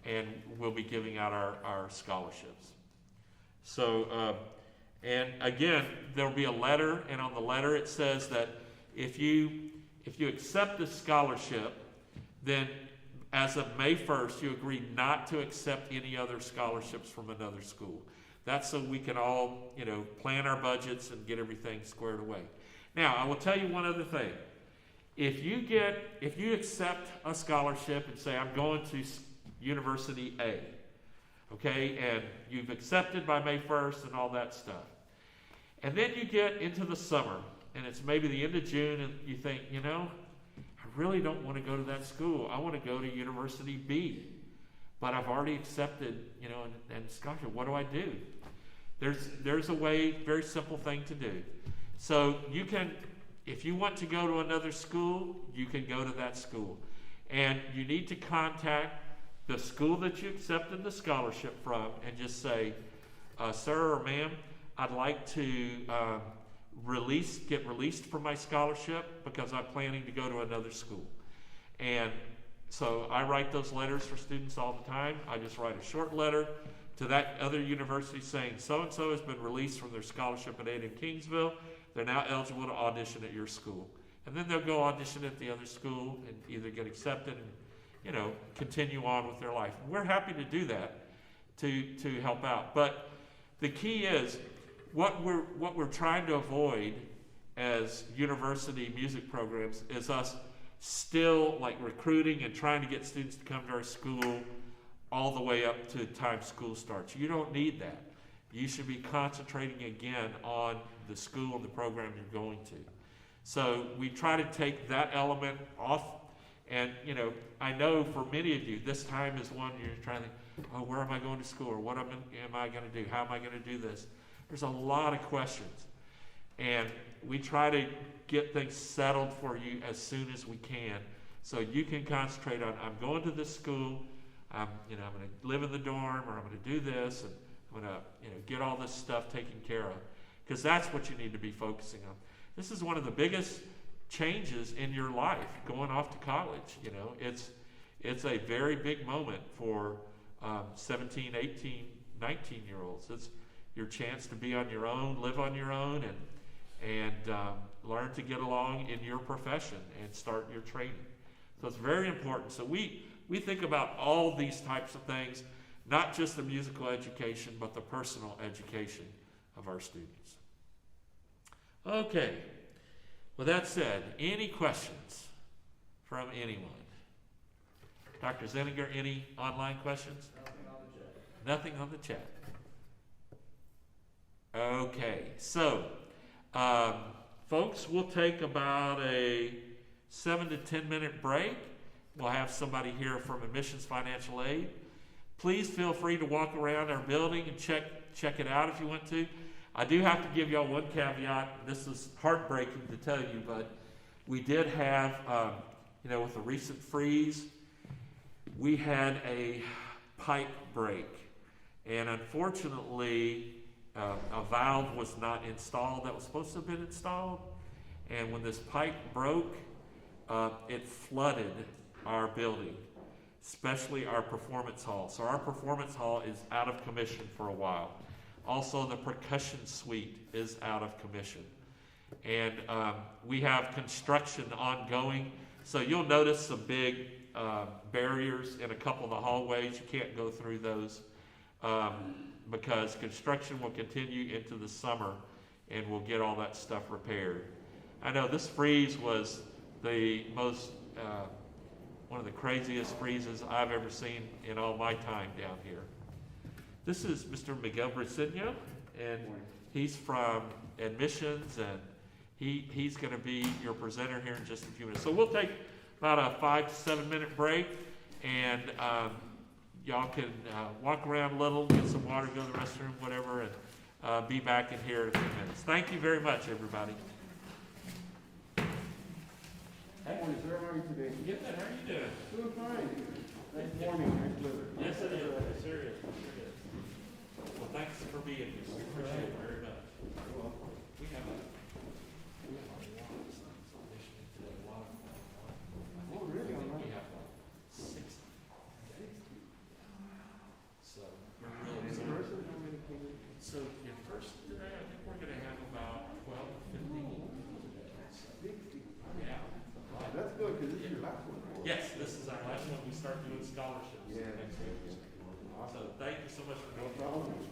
and we'll be giving out our scholarships. So, and again, there'll be a letter, and on the letter it says that if you if you accept this scholarship, then as of May 1st, you agree not to accept any other scholarships from another school. That's so we can all, plan our budgets and get everything squared away. Now, I will tell you one other thing. If you accept a scholarship and say, I'm going to University A, okay, and you've accepted by May 1st and all that stuff, and then you get into the summer, and it's maybe the end of June, and you think, I really don't want to go to that school. I want to go to University B, but I've already accepted, and scholarship. What do I do? There's a way, very simple thing to do. So you can, if you want to go to another school, you can go to that school. And you need to contact the school that you accepted the scholarship from and just say, sir or ma'am, I'd like to get released from my scholarship because I'm planning to go to another school. And so I write those letters for students all the time. I just write a short letter to that other university saying so-and-so has been released from their scholarship at Audition-Kingsville. They're now eligible to audition at your school. And then they'll go audition at the other school and either get accepted and, continue on with their life. And we're happy to do that to help out. But the key is what we're trying to avoid as university music programs is us still like recruiting and trying to get students to come to our school all the way up to the time school starts. You don't need that. You should be concentrating again on the school and the program you're going to. So we try to take that element off. And, I know for many of you, this time is one you're trying to think, oh, where am I going to school? Or what am I going to do? How am I going to do this? There's a lot of questions. And we try to get things settled for you as soon as we can so you can concentrate on, I'm going to this school, I'm going to live in the dorm, or I'm going to do this, and I'm going to get all this stuff taken care of. Because that's what you need to be focusing on. This is one of the biggest changes in your life, going off to college. It's a very big moment for 17, 18, 19-year-olds. It's your chance to be on your own, live on your own, and learn to get along in your profession and start your training. So it's very important. So we think about all these types of things, not just the musical education, but the personal education of our students. Okay. With that said, any questions from anyone? Dr. Zenninger, any online questions? Nothing on the chat. Okay, so folks, we'll take about a 7 to 10 minute break. We'll have somebody here from Admissions Financial Aid. Please feel free to walk around our building and check it out if you want to. I do have to give y'all one caveat. This is heartbreaking to tell you, but we did have, with the recent freeze, we had a pipe break. And unfortunately, a valve was not installed that was supposed to have been installed. And when this pipe broke, it flooded our building, especially our performance hall. So our performance hall is out of commission for a while. Also, the percussion suite is out of commission. And we have construction ongoing. So you'll notice some big barriers in a couple of the hallways. You can't go through those because construction will continue into the summer and we'll get all that stuff repaired. I know this freeze was the most, one of the craziest freezes I've ever seen in all my time down here. This is Mr. Miguel Briceño, and he's from Admissions, and he's going to be your presenter here in just a few minutes. So we'll take about a 5 to 7 minute break, and y'all can walk around a little, get some water, go to the restroom, whatever, and be back in here in a few minutes. Thank you very much, everybody. Hey, morning, sir. How are you today? Good. How are you doing? Doing fine. Nice morning. Nice weather. Yes, it is. It sure is. Well, thanks for being here. We appreciate it very much. We have a lot of stuff listening to a lot of Oh, really? we have 60. So we're really In person, how many came in? So in person today, I think we're going to have about 12 to 15. 60. Yeah. so much for No being problem.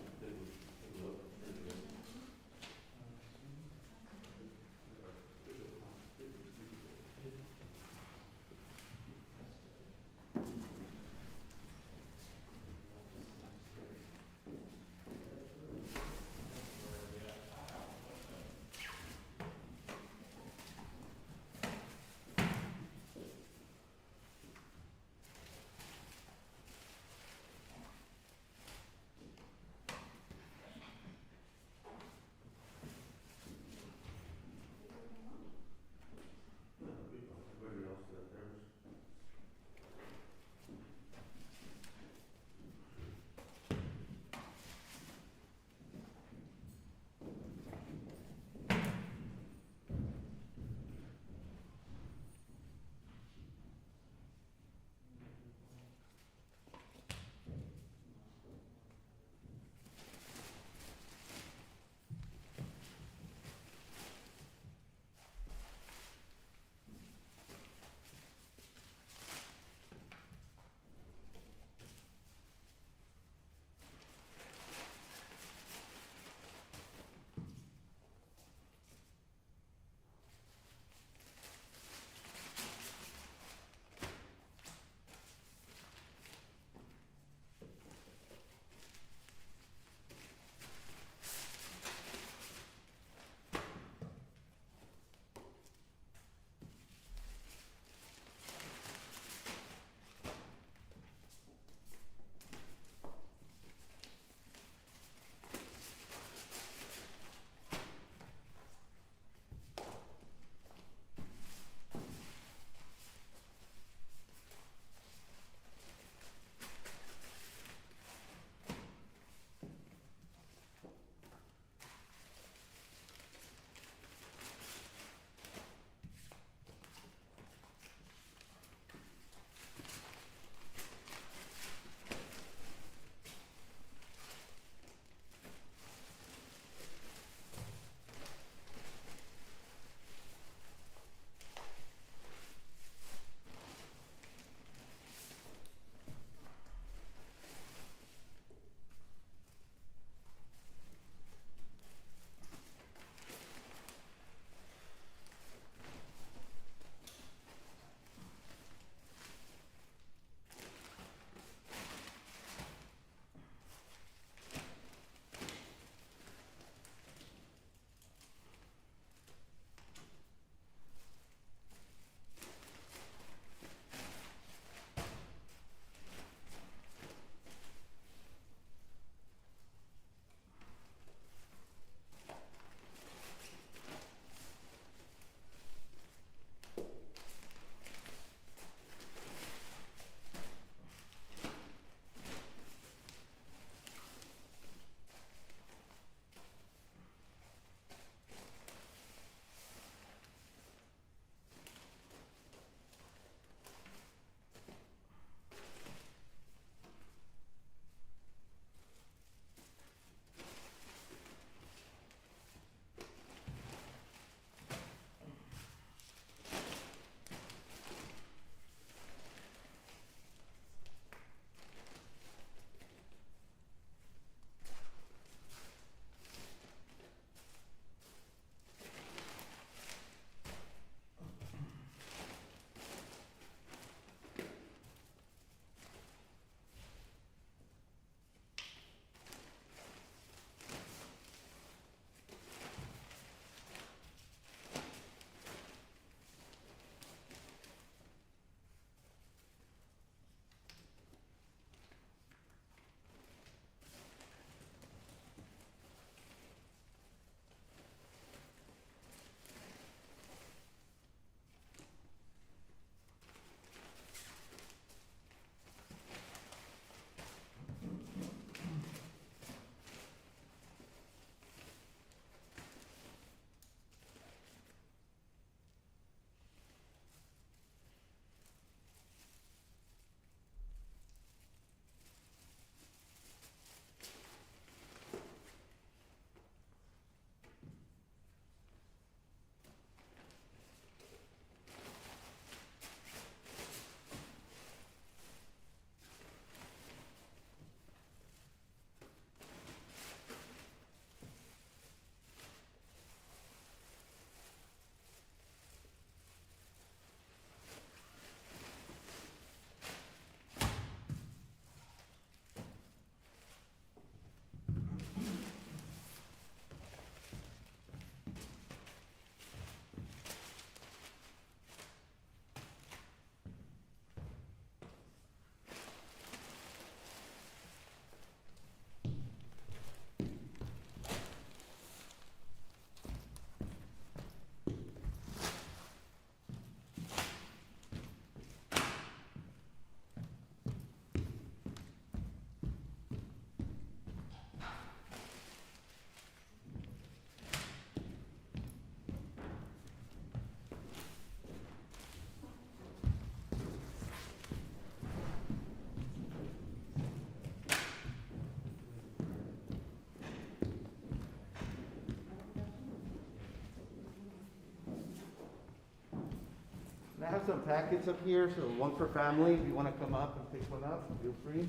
have some packets up here, so one per family. If you want to come up and pick one up, feel free.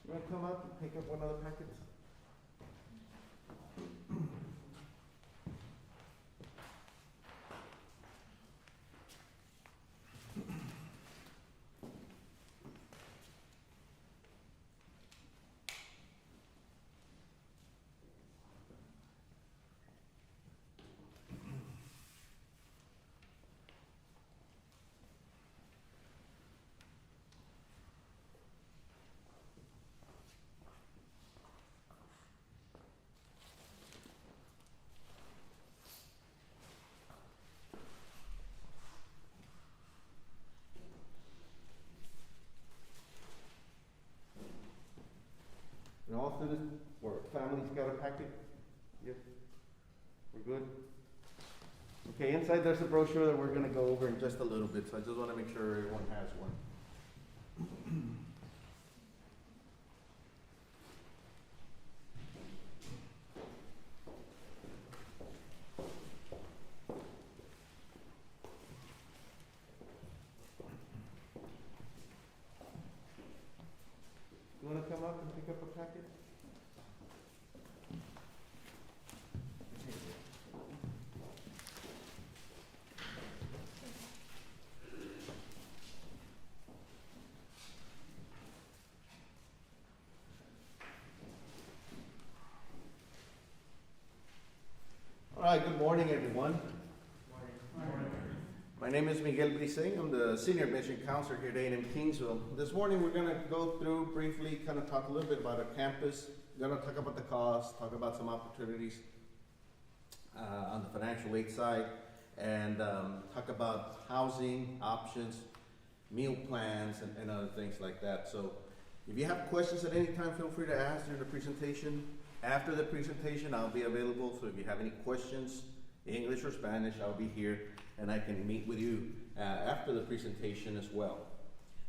You want to come up and pick up one of the packets? And all students or families got a packet? Yes? We're good? Okay, inside there's a brochure that we're going to go over in just a little bit, so I just want to make sure everyone has one. You want to come up and pick up a packet? All right, good morning, everyone. My name is Miguel Brising. I'm the Senior Admission Counselor here at Audition-Kingsville. This morning we're going to go through briefly, kind of talk a little bit about our campus. We're going to talk about the cost, talk about some opportunities on the financial aid side, and talk about housing options, meal plans, and other things like that. So if you have questions at any time, feel free to ask during the presentation. After the presentation, I'll be available, so if you have any questions, English or Spanish, I'll be here, and I can meet with you after the presentation as well.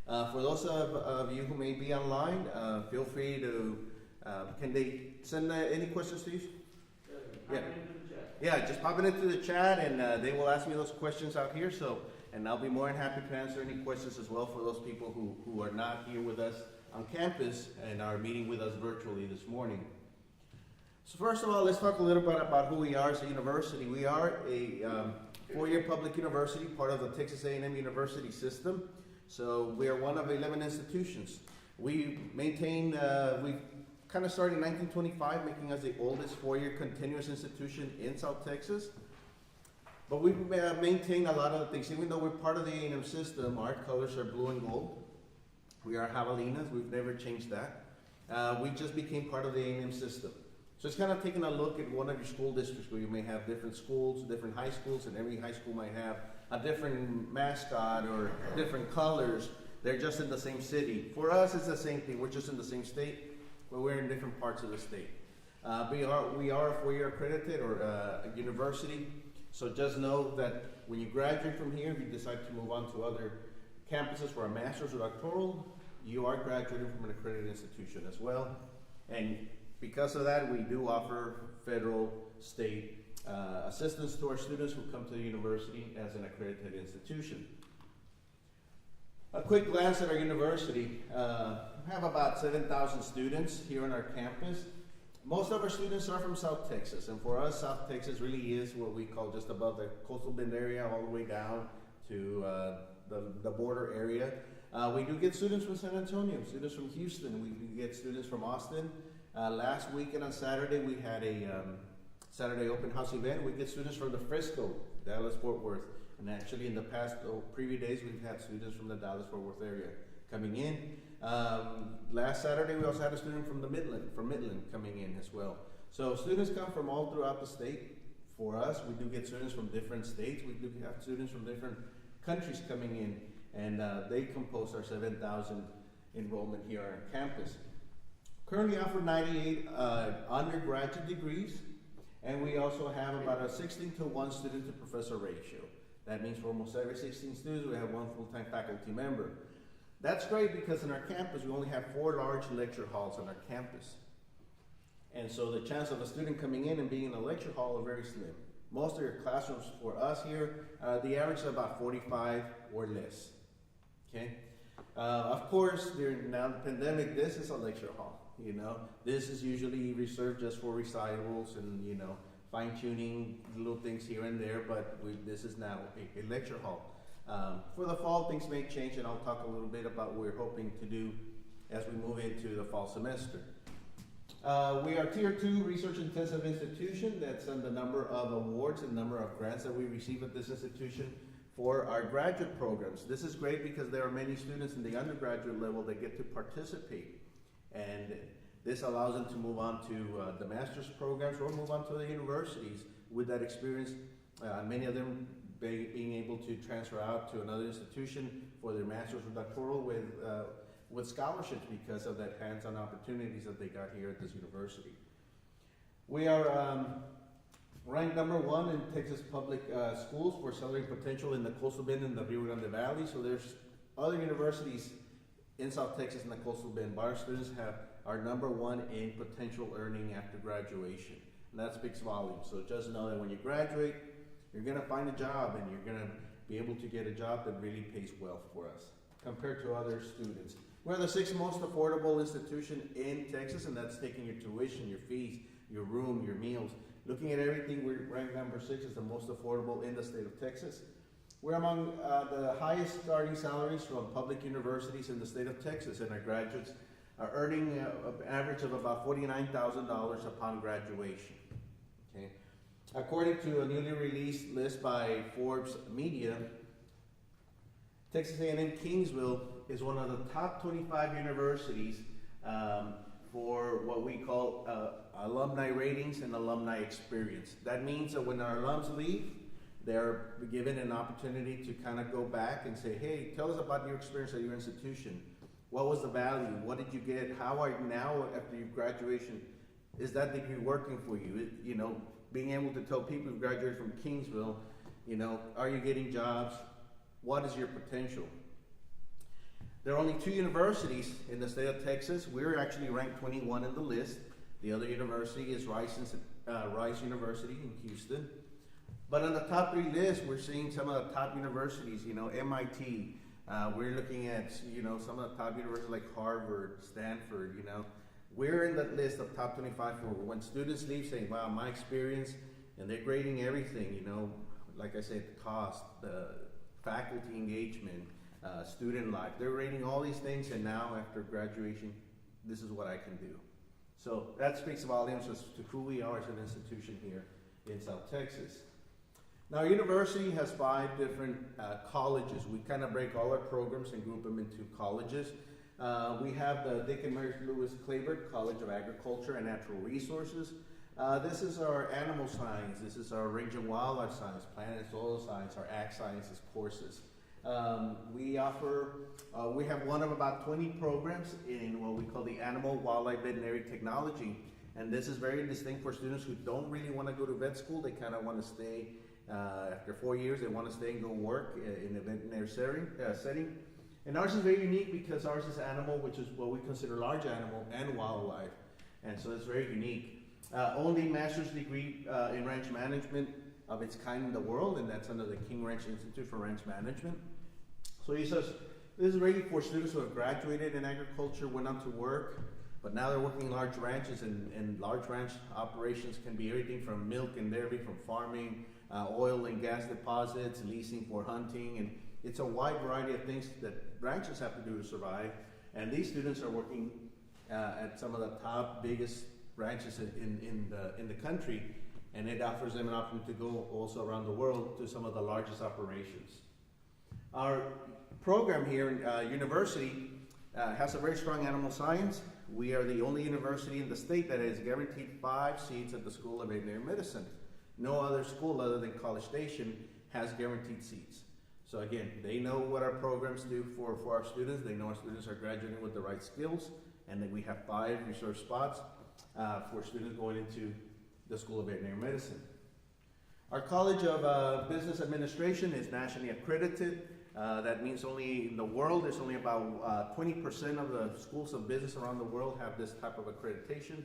For those of you who may be online, feel free to, can they send any questions to you? Yeah. Yeah, just pop it into the chat, and they will ask me those questions out here, and I'll be more than happy to answer any questions as well for those people who are not here with us on campus and are meeting with us virtually this morning. So first of all, let's talk a little bit about who we are as a university. We are a four-year public university, part of the Texas A&M University system. So we are one of 11 institutions. We maintain, we kind of started in 1925, making us the oldest four-year continuous institution in South Texas. But we maintain a lot of things. Even though we're part of the A&M system, our colors are blue and gold. We are javelinas. We've never changed that. We just became part of the A&M system. So it's kind of taking a look at one of your school districts where you may have different schools, different high schools, and every high school might have a different mascot or different colors. They're just in the same city. For us, it's the same thing. We're just in the same state. but we're in different parts of the state. We are a 4-year accredited or a university, so just know that when you graduate from here, if you decide to move on to other campuses for a master's or doctoral, you are graduating from an accredited institution as well. And because of that, we do offer federal, state assistance to our students who come to the university as an accredited institution. A quick glance at our university. We have about 7,000 students here on our campus. Most of our students are from South Texas, and for us, South Texas really is what we call just above the coastal bend area all the way down to the border area. We do get students from San Antonio, students from Houston, we do get students from Austin. Last weekend on Saturday, we had a Saturday open house event. We get students from the Frisco, Dallas, Fort Worth. And actually in the past, previous days, we've had students from the Dallas-Fort Worth area coming in. Last Saturday, we also had a student from Midland coming in as well. So students come from all throughout the state. For us, we do get students from different states. We do have students from different countries coming in, and they compose our 7,000 enrollment here on our campus. Currently offer 98 undergraduate degrees, and we also have about a 16-to-1 student to professor ratio. That means for almost every 16 students, we have one full-time faculty member. That's great because in our campus, we only have 4 large lecture halls on our campus. And so the chance of a student coming in and being in a lecture hall are very slim. Most of your classrooms for us here, the average is about 45 or less, okay? Of course, during now the pandemic, this is a lecture hall, you know? This is usually reserved just for recitals and, you know, fine-tuning little things here and there, but this is now a lecture hall. For the fall, things may change, and I'll talk a little bit about what we're hoping to do as we move into the fall semester. We are Tier 2 research-intensive institution. That's on the number of awards and number of grants that we receive at this institution for our graduate programs. This is great because there are many students in the undergraduate level that get to participate, and this allows them to move on to the master's programs or move on to the universities with that experience. Many of them being able to transfer out to another institution for their master's or doctoral with scholarships because of that hands-on opportunities that they got here at this university. We are ranked number 1 in Texas public schools for accelerating potential in the Coastal Bend and the Rio Grande Valley. So there's other universities in South Texas and the Coastal Bend, but our students are number 1 in potential earning after graduation. And that speaks volumes. So just know that when you graduate, you're gonna find a job and you're gonna be able to get a job that really pays well for us compared to other students. We're the 6th most affordable institution in Texas, and that's taking your tuition, your fees, your room, your meals. Looking at everything, we're ranked number 6 as the most affordable in the state of Texas. We're among the highest starting salaries from public universities in the state of Texas, and our graduates are earning an average of about $49,000 upon graduation. Okay. According to a newly released list by Forbes Media, Texas A&M Kingsville is one of the top 25 universities for what we call alumni ratings and alumni experience. That means that when our alums leave, they're given an opportunity to kind of go back and say, hey, tell us about your experience at your institution. What was the value? What did you get? How are you now after your graduation? Is that degree working for you? You know, being able to tell people who graduated from Kingsville, you know, are you getting jobs? What is your potential? There are only 2 universities in the state of Texas. We're actually ranked 21 in the list. The other university is Rice University in Houston. But on the top 3 list, we're seeing some of the top universities, you know, MIT. We're looking at, you know, some of the top universities like Harvard, Stanford, you know. We're in that list of top 25 for when students leave saying, wow, my experience, and they're grading everything, you know, like I said, the cost, the faculty engagement, student life. They're rating all these things, and now after graduation, this is what I can do. So that speaks volumes as to who we are as an institution here in South Texas. Now, our university has 5 different colleges. We kind of break all our programs and group them into colleges. We have the Dick and Mary Lewis Claiborne College of Agriculture and Natural Resources. This is our animal science. This is our range and wildlife science, plant and soil science, our ag sciences courses. We have one of about 20 programs in what we call the Animal Wildlife Veterinary Technology. And this is very distinct for students who don't really want to go to vet school. They kind of want to stay, after 4 years, they want to stay and go work in a veterinary setting. And ours is very unique because ours is animal, which is what we consider large animal and wildlife. And so it's very unique. Only master's degree in ranch management of its kind in the world, and that's under the King Ranch Institute for Ranch Management. So he says, this is really for students who have graduated in agriculture, went on to work, but now they're working large ranches, and large ranch operations can be everything from milk and dairy, from farming, oil and gas deposits, leasing for hunting, and it's a wide variety of things that ranches have to do to survive. And these students are working at some of the top, biggest ranches in the country, and it offers them an opportunity to go also around the world to some of the largest operations. Our program here in university has a very strong animal science. We are the only university in the state that has guaranteed 5 seats at the School of Veterinary Medicine. No other school other than College Station has guaranteed seats. So again, they know what our programs do for our students. They know our students are graduating with the right skills, and that we have 5 reserved spots for students going into the School of Veterinary Medicine. Our College of Business Administration is nationally accredited. That means only in the world, there's only about 20% of the schools of business around the world have this type of accreditation.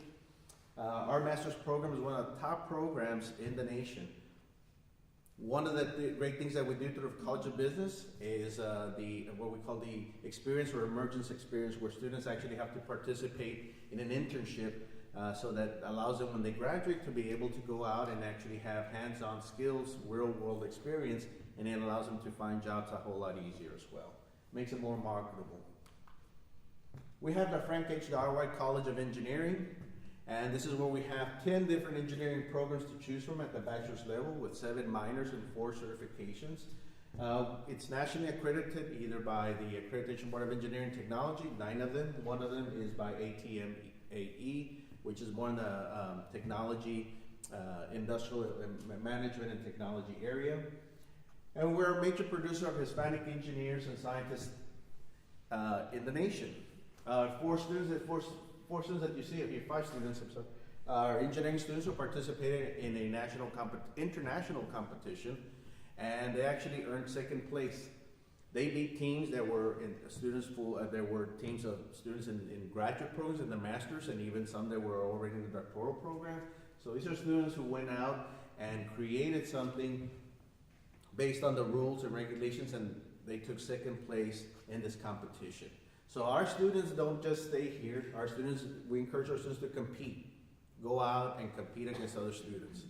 Our master's program is one of the top programs in the nation. One of the great things that we do through the College of Business is what we call the experience or emergence experience, where students actually have to participate in an internship so that allows them, when they graduate, to be able to go out and actually have hands-on skills, real-world experience, and it allows them to find jobs a whole lot easier as well. Makes it more marketable. We have the Frank H. Darwhite College of Engineering, and this is where we have 10 different engineering programs to choose from at the bachelor's level, with 7 minors and 4 certifications. It's nationally accredited either by the Accreditation Board of Engineering Technology, 9 of them. One of them is by ATMAE, which is more in the technology, industrial management and technology area. And we're a major producer of Hispanic engineers and scientists in the nation. 4 students that you see here, 5 students, I'm sorry, are engineering students who participated in a international competition, and they actually earned 2nd place. They beat teams that were there were teams of students in graduate programs, in the masters, and even some that were already in the doctoral program. So these are students who went out and created something based on the rules and regulations, and they took 2nd place in this competition. So our students don't just stay here. We encourage our students to compete. Go out and compete against other students.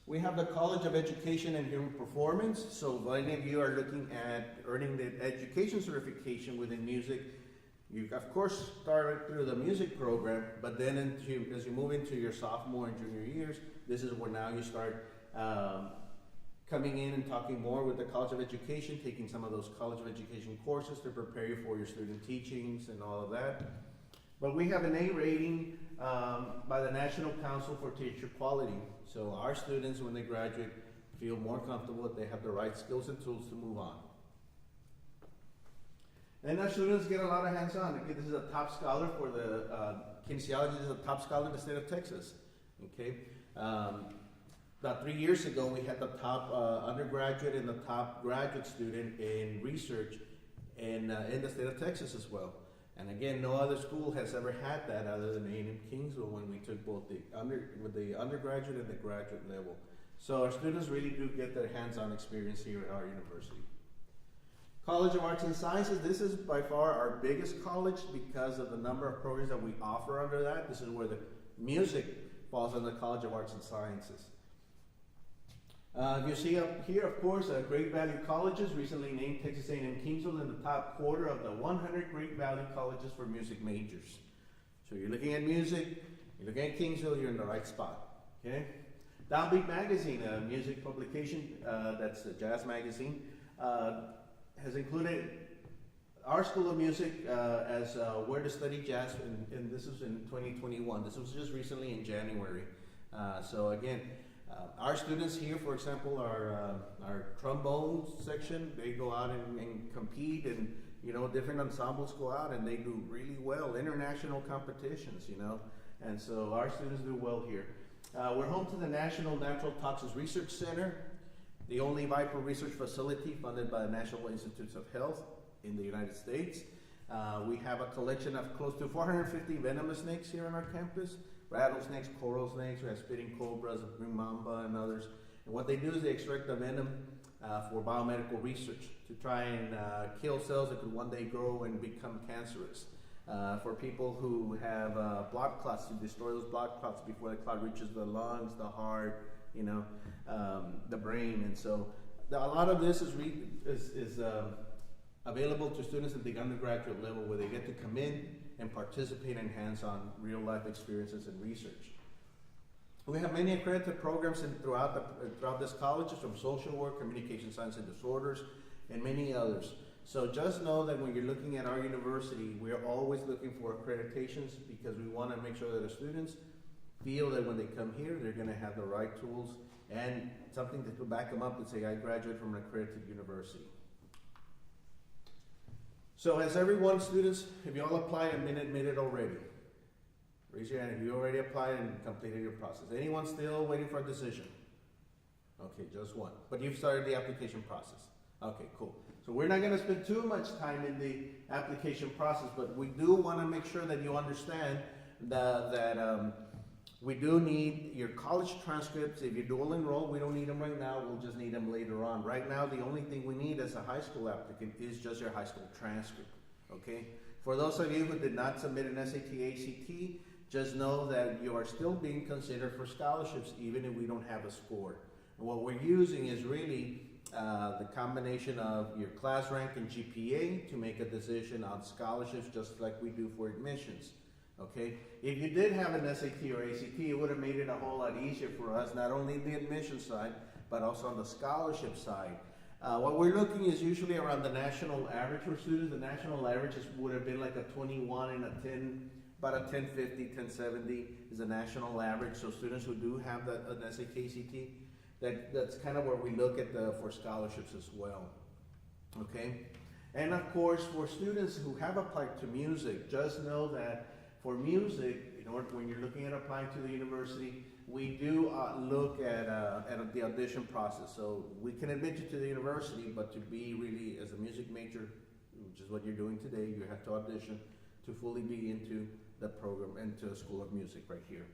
We have the College of Education and Human Performance. So if any of you are looking at earning the education certification within music, you of course started through the music program, but then as you move into your sophomore and junior years, this is where now you start coming in and talking more with the College of Education, taking some of those College of Education courses to prepare you for your student teachings and all of that. But we have an A rating by the National Council for Teacher Quality. So our students, when they graduate, feel more comfortable that they have the right skills and tools to move on. And our students get a lot of hands-on. Okay, this is a top scholar for the kinesiology. This is a top scholar in the state of Texas. Okay. About 3 years ago, we had the top undergraduate and the top graduate student in research in the state of Texas as well. And again, no other school has ever had that other than A&M-Kingsville, when we took both the undergraduate and the graduate level. So our students really do get their hands-on experience here at our university. College of Arts and Sciences, this is by far our biggest college because of the number of programs that we offer under that. This is where the music falls under the College of Arts and Sciences. You see up here, of course, Great Value Colleges recently named Texas A&M Kingsville in the top quarter of the 100 Great Value Colleges for music majors. So you're looking at music, you're looking at Kingsville, you're in the right spot. Okay? Downbeat Magazine, a music publication, that's a jazz magazine, has included our School of Music as where to study jazz, and this was in 2021. This was just recently in January. So again, Our students here, for example, our trombone section, they go out and compete, and different ensembles go out and they do really well, international competitions, and so our students do well here. We're home to the National Natural Toxins Research Center, the only viper research facility funded by the National Institutes of Health in the United States. We have a collection of close to 450 venomous snakes here on our campus. Rattlesnakes, coral snakes, we have spitting cobras, green mamba, and others. And what they do is they extract the venom for biomedical research to try and kill cells that could one day grow and become cancerous. For people who have blood clots, to destroy those blood clots before the clot reaches the lungs, the heart, the brain. And so a lot of this is available to students at the undergraduate level, where they get to come in and participate in hands-on real-life experiences and research. We have many accredited programs throughout this college, from social work, communication science and disorders, and many others. So just know that when you're looking at our university, we're always looking for accreditations, because we want to make sure that the students feel that when they come here, they're going to have the right tools and something to back them up and say, I graduate from an accredited university. So has everyone, students, have you all applied and been admitted already? Raise your hand if you already applied and completed your process. Anyone still waiting for a decision? Okay, just one. But you've started the application process. Okay, cool. So we're not going to spend too much time in the application process, but we do want to make sure that you understand that we do need your college transcripts. If you're dual enrolled, we don't need them right now. We'll just need them later on. Right now, the only thing we need as a high school applicant is just your high school transcript, okay? For those of you who did not submit an SAT, ACT, just know that you are still being considered for scholarships, even if we don't have a score. And what we're using is really the combination of your class rank and GPA to make a decision on scholarships, just like we do for admissions. Okay, if you did have an SAT or ACT, it would have made it a whole lot easier for us, not only the admission side, but also on the scholarship side. What we're looking is usually around the national average for students. The national average would have been like a 21 and a 10, about a 1050, 1070 is the national average. So students who do have an SAT, ACT, that's kind of where we look at for scholarships as well. Okay, and of course, for students who have applied to music, just know that for music, when you're looking at applying to the university, we do look at the audition process. So we can admit you to the university, but to be really as a music major, which is what you're doing today, you have to audition to fully be into the program, into the School of Music right here.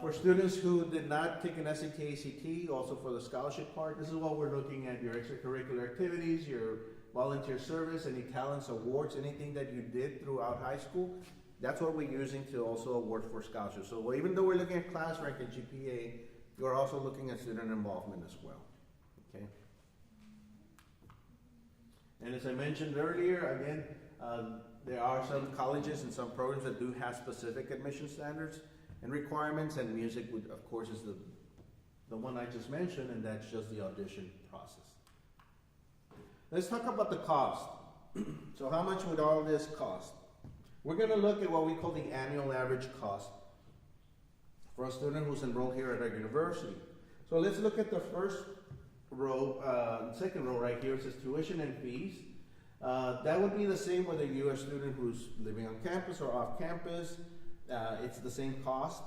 For students who did not take an SAT, ACT, also for the scholarship part, this is what we're looking at: your extracurricular activities, your volunteer service, any talents, awards, anything that you did throughout high school. That's what we're using to also award for scholarships. So even though we're looking at class rank and GPA, we're also looking at student involvement as well, okay? And as I mentioned earlier, again, there are some colleges and some programs that do have specific admission standards and requirements, and music, would, of course, is the one I just mentioned, and that's just the audition process. Let's talk about the cost. So how much would all this cost? We're going to look at what we call the annual average cost for a student who's enrolled here at our university. So let's look at the first row, second row right here. It says tuition and fees. That would be the same whether you're a student who's living on campus or off campus. It's the same cost,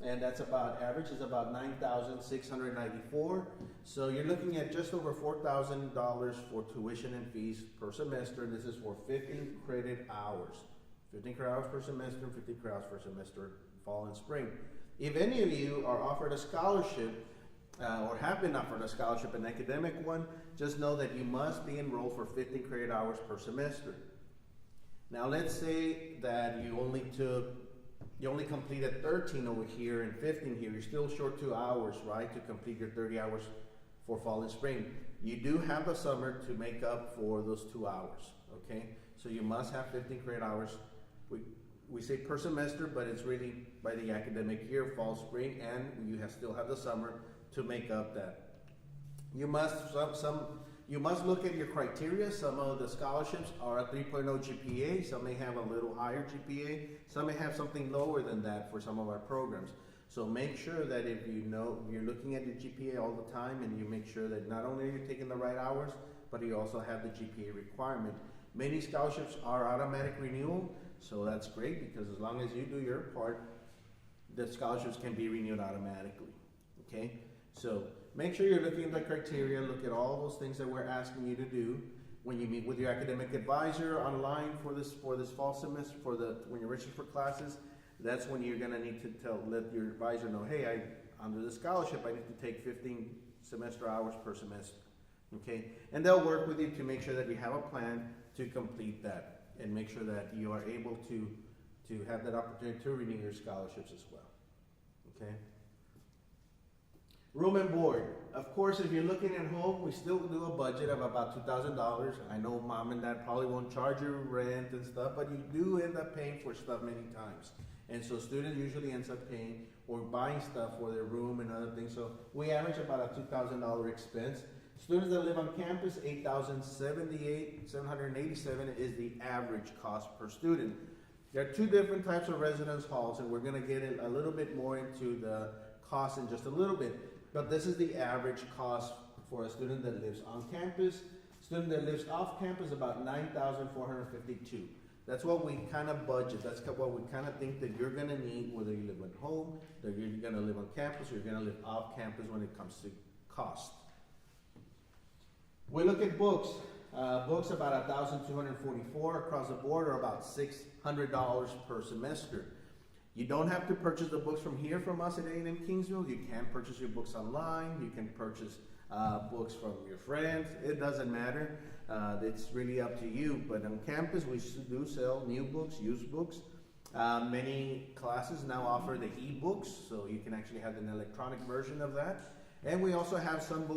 and that's about, average is about $9,694. So you're looking at just over $4,000 for tuition and fees per semester, and this is for 15 credit hours. 15 credit hours per semester, 50 credit hours per semester, fall and spring. If any of you are offered a scholarship, or have been offered a scholarship, an academic one, just know that you must be enrolled for 15 credit hours per semester. Now let's say that you only completed 13 over here and 15 here. You're still short 2 hours, right, to complete your 30 hours for fall and spring. You do have the summer to make up for those 2 hours, okay? So you must have 15 credit hours. We say per semester, but it's really by the academic year, fall, spring, and you still have the summer to make up that. You must look at your criteria. Some of the scholarships are a 3.0 GPA. Some may have a little higher GPA. Some may have something lower than that for some of our programs. So make sure that if you know, you're looking at your GPA all the time, and you make sure that not only are you taking the right hours, but you also have the GPA requirement. Many scholarships are automatic renewal, so that's great, because as long as you do your part, the scholarships can be renewed automatically, okay? So make sure you're looking at the criteria, look at all those things that we're asking you to do. When you meet with your academic advisor online for this fall semester, when you're registered for classes, that's when you're gonna need to let your advisor know, hey, under the scholarship, I need to take 15 semester hours per semester, okay? And they'll work with you to make sure that you have a plan to complete that, and make sure that you are able to have that opportunity to renew your scholarships as well, okay? Room and board. Of course, if you're looking at home, we still do a budget of about $2,000. I know mom and dad probably won't charge you rent and stuff, but you do end up paying for stuff many times. And so students usually ends up paying or buying stuff for their room and other things. So we average about a $2,000 expense. Students that live on campus, $8,787 is the average cost per student. There are two different types of residence halls, and we're gonna get a little bit more into the cost in just a little bit. But this is the average cost for a student that lives on campus. Student that lives off campus, about $9,452. That's what we kind of budget. That's what we kind of think that you're gonna need, whether you live at home, that you're gonna live on campus, or you're gonna live off campus when it comes to cost. We look at books. Books about $1,244 across the board, or about $600 per semester. You don't have to purchase the books from here from us at A&M Kingsville. You can purchase your books online. You can purchase books from your friends. It doesn't matter. It's really up to you. But on campus, we do sell new books, used books. Many classes now offer the e-books, so you can actually have an electronic version of that. And we also have some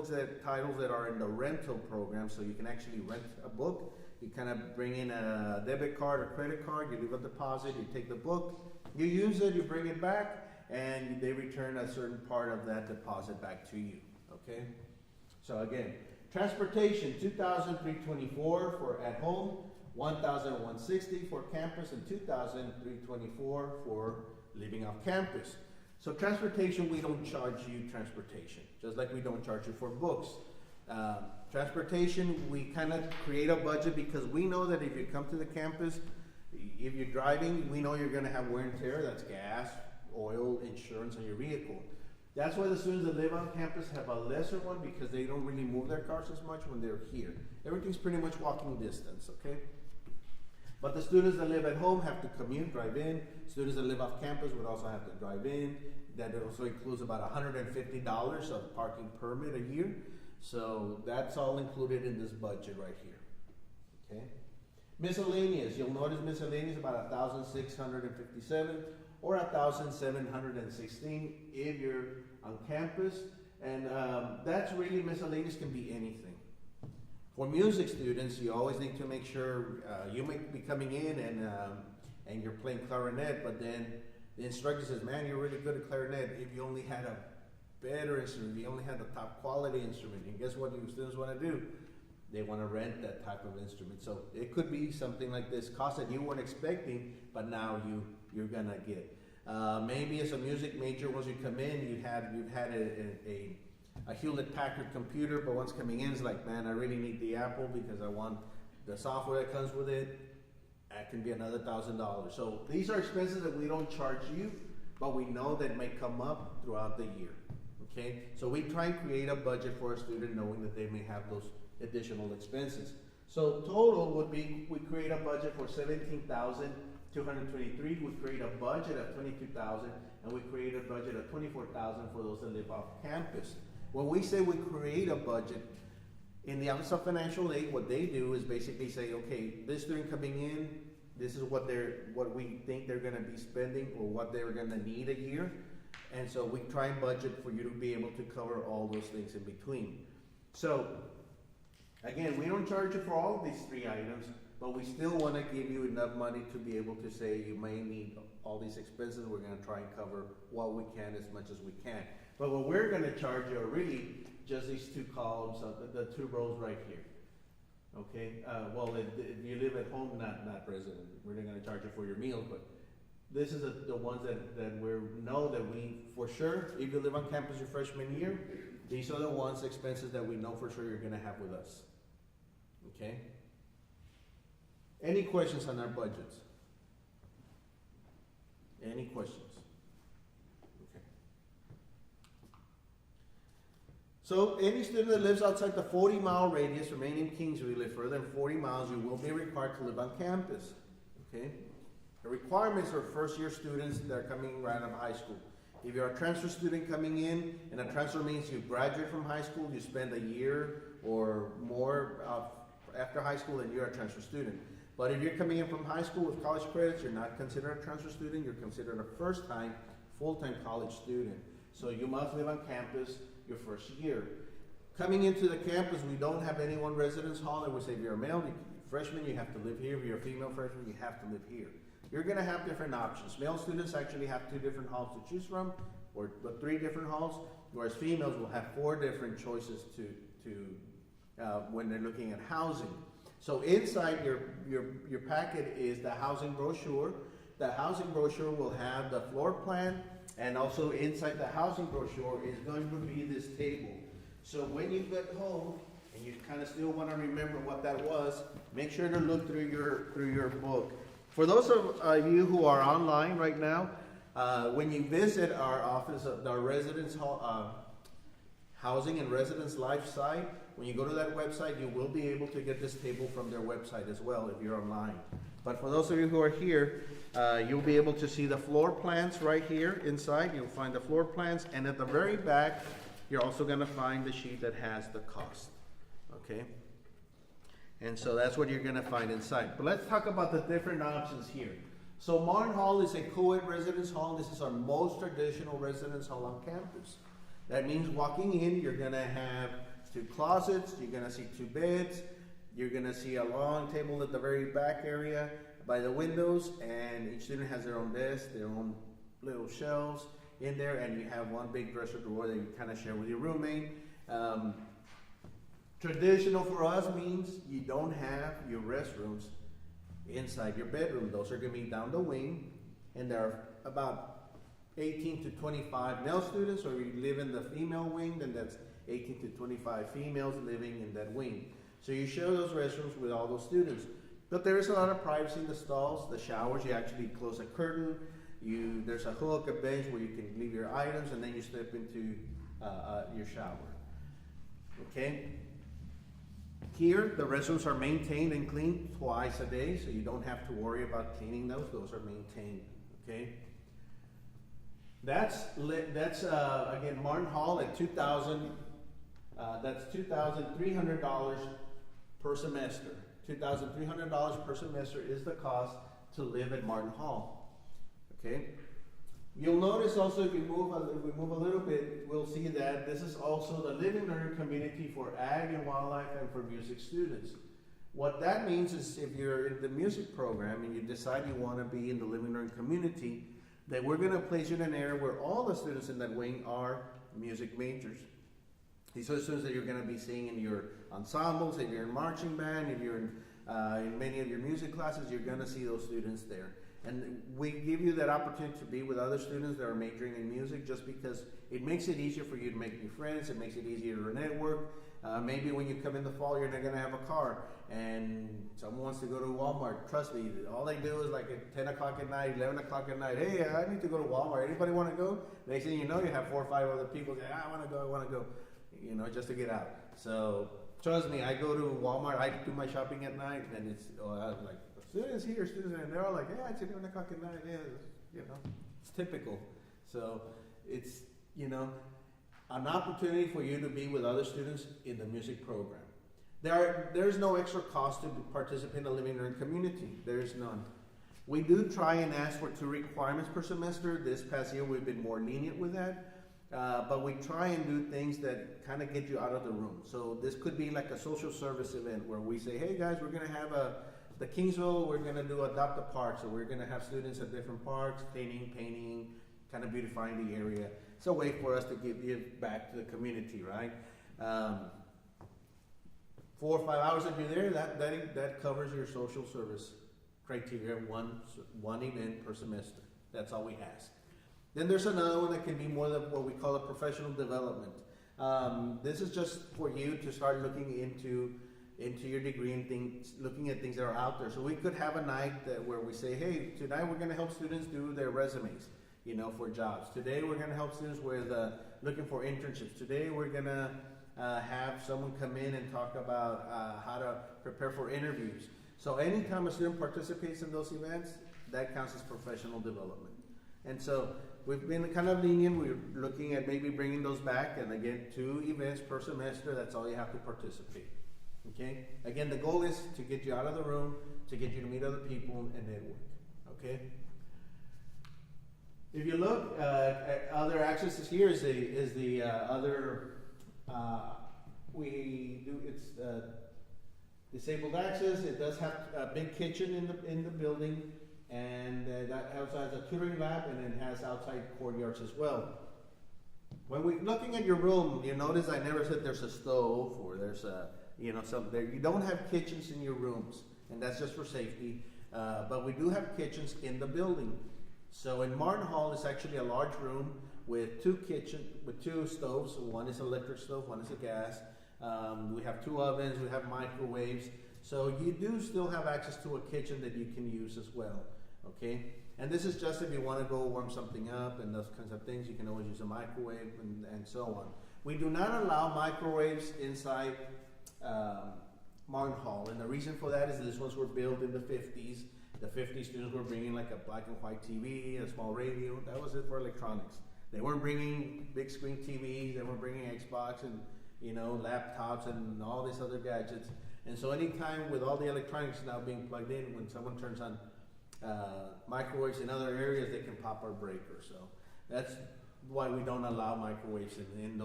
titles that are in the rental program, so you can actually rent a book. You kind of bring in a debit card or credit card, you leave a deposit, you take the book, you use it, you bring it back, and they return a certain part of that deposit back to you, okay? So again, transportation, $2,324 for at home, $1,160 for campus, and $2,324 for living off campus. So transportation, we don't charge you transportation, just like we don't charge you for books. Transportation, we kind of create a budget because we know that if you come to the campus, if you're driving, we know you're going to have wear and tear. That's gas, oil, insurance on your vehicle. That's why the students that live on campus have a lesser one, because they don't really move their cars as much when they're here. Everything's pretty much walking distance, okay? But the students that live at home have to commute, drive in. Students that live off campus would also have to drive in. That also includes about $150 of parking permit a year. So that's all included in this budget right here, okay? Miscellaneous, you'll notice miscellaneous about $1,657 or $1,716 if you're on campus. And that's really, miscellaneous can be anything. For music students, you always need to make sure you might be coming in and you're playing clarinet, but then the instructor says, man, you're really good at clarinet. If you only had a better instrument, you only had the top quality instrument, and guess what your students want to do? They want to rent that type of instrument. So it could be something like this, cost that you weren't expecting, but now you're gonna get. Maybe as a music major, once you come in, you've had a Hewlett-Packard computer, but once coming in, it's like, man, I really need the Apple because I want the software that comes with it. That can be another $1,000. So these are expenses that we don't charge you, but we know that may come up throughout the year. Okay, so we try and create a budget for a student, knowing that they may have those additional expenses. So total would be, we create a budget for $17,223. We create a budget of $22,000, and we create a budget of $24,000 for those that live off campus. When we say we create a budget, in the Office of Financial Aid, what they do is basically say, okay, this student coming in, this is what we think they're going to be spending, or what they're going to need a year. And so we try and budget for you to be able to cover all those things in between. So again, we don't charge you for all of these three items, but we still want to give you enough money to be able to say you may need all these expenses. We're going to try and cover what we can as much as we can. But what we're going to charge you are really just these two columns, the two rows right here. Okay, well, if you live at home, not resident, we're not going to charge you for your meals, but This is the ones that we know that we, for sure, if you live on campus your freshman year, these are the ones, expenses that we know for sure you're gonna have with us. Okay? Any questions on our budgets? Any questions? Okay. So any student that lives outside the 40-mile radius from Kingsville, you live further than 40 miles, you will be required to live on campus. Okay? The requirements are first-year students that are coming right out of high school. If you're a transfer student coming in, and a transfer means you graduate from high school, you spend a year or more after high school, and you're a transfer student. But if you're coming in from high school with college credits, you're not considered a transfer student, you're considered a first-time, full-time college student. So you must live on campus your first year. Coming into the campus, we don't have any one residence hall that would say if you're a male freshman, you have to live here. If you're a female freshman, you have to live here. You're going to have different options. Male students actually have 2 different halls to choose from, or 3 different halls, whereas females will have 4 different choices when they're looking at housing. So inside your packet is the housing brochure. The housing brochure will have the floor plan, and also inside the housing brochure is going to be this table. So when you get home and you kind of still want to remember what that was, make sure to look through your book. For those of you who are online right now, when you visit our office, our residence hall, housing and residence life site, when you go to that website, you will be able to get this table from their website as well if you're online. But for those of you who are here, you'll be able to see the floor plans right here inside. You'll find the floor plans, and at the very back, you're also going to find the sheet that has the cost. Okay? And so that's what you're going to find inside. But let's talk about the different options here. So Martin Hall is a co-ed residence hall. This is our most traditional residence hall on campus. That means walking in, you're going to have 2 closets, you're going to see 2 beds, you're going to see a long table at the very back area by the windows, and each student has their own desk, their own little shelves in there, and you have one big dresser drawer that you kind of share with your roommate. Traditional for us means you don't have your restrooms inside your bedroom. Those are going to be down the wing, and there are about 18 to 25 male students, or if you live in the female wing, then that's 18 to 25 females living in that wing. So you share those restrooms with all those students. But there is a lot of privacy in the stalls. The showers, you actually close a curtain. There's a hook, a bench where you can leave your items, and then you step into your shower. Okay? Here, the restrooms are maintained and cleaned twice a day, so you don't have to worry about cleaning those. Those are maintained. Okay? That's again, Martin Hall at $2,000. That's $2,300 per semester. $2,300 per semester is the cost to live at Martin Hall. Okay. You'll notice also if we move a little bit, we'll see that this is also the living learning community for ag and wildlife and for music students. What that means is if you're in the music program and you decide you want to be in the living learning community, that we're going to place you in an area where all the students in that wing are music majors. These are the students that you're going to be seeing in your ensembles, if you're in marching band, if you're in many of your music classes, you're going to see those students there. And we give you that opportunity to be with other students that are majoring in music just because it makes it easier for you to make new friends, it makes it easier to network. Maybe when you come in the fall, you're not going to have a car and someone wants to go to Walmart. Trust me, all they do is like at 10 o'clock at night, 11 o'clock at night, hey, I need to go to Walmart. Anybody want to go? Next thing you know, you have 4 or 5 other people say, I want to go, you know, just to get out. So trust me, I go to Walmart, I do my shopping at night, and it's like, students here, and they're all like, yeah, it's 11 o'clock at night, yeah, you know, it's typical. So it's, you know, an opportunity for you to be with other students in the music program. There's no extra cost to participate in the living learning community. There's none. We do try and ask for 2 requirements per semester. This past year we've been more lenient with that. But we try and do things that kind of get you out of the room. So this could be like a social service event where we say, hey guys, we're going to have the Kingsville, we're going to do Adopt a Park. So we're going to have students at different parks, painting, kind of beautifying the area. It's a way for us to give back to the community, right? 4 or 5 hours that you're there, that covers your social service criteria, one event per semester. That's all we ask. Then there's another one that can be more than what we call a professional development. This is just for you to start looking into your degree and things, looking at things that are out there. So we could have a night where we say, hey, tonight we're going to help students do their resumes, for jobs. Today we're going to help students with looking for internships. Today we're going to have someone come in and talk about how to prepare for interviews. So anytime a student participates in those events, that counts as professional development. And so we've been kind of lenient. We're looking at maybe bringing those back, and again, 2 events per semester. That's all you have to participate. Okay? Again, the goal is to get you out of the room, to get you to meet other people and network. Okay? If you look at other accesses here is the other it's disabled access. It does have a big kitchen in the building, and that also has a tutoring lab, and it has outside courtyards as well. When we're looking at your room, you notice I never said there's a stove or there's a something there. You don't have kitchens in your rooms, and that's just for safety. But we do have kitchens in the building. So in Martin Hall, it's actually a large room with 2 stoves. One is an electric stove, one is a gas. We have 2 ovens, we have microwaves. So you do still have access to a kitchen that you can use as well, okay? And this is just if you want to go warm something up and those kinds of things. You can always use a microwave and so on. We do not allow microwaves inside Martin Hall, and the reason for that is these ones were built in the 50s. The 50s students were bringing like a black and white TV, a small radio. That was it for electronics. They weren't bringing big screen TVs. They weren't bringing Xbox and laptops and all these other gadgets. And so anytime with all the electronics now being plugged in, when someone turns on microwaves in other areas, they can pop or break. So that's why we don't allow microwaves in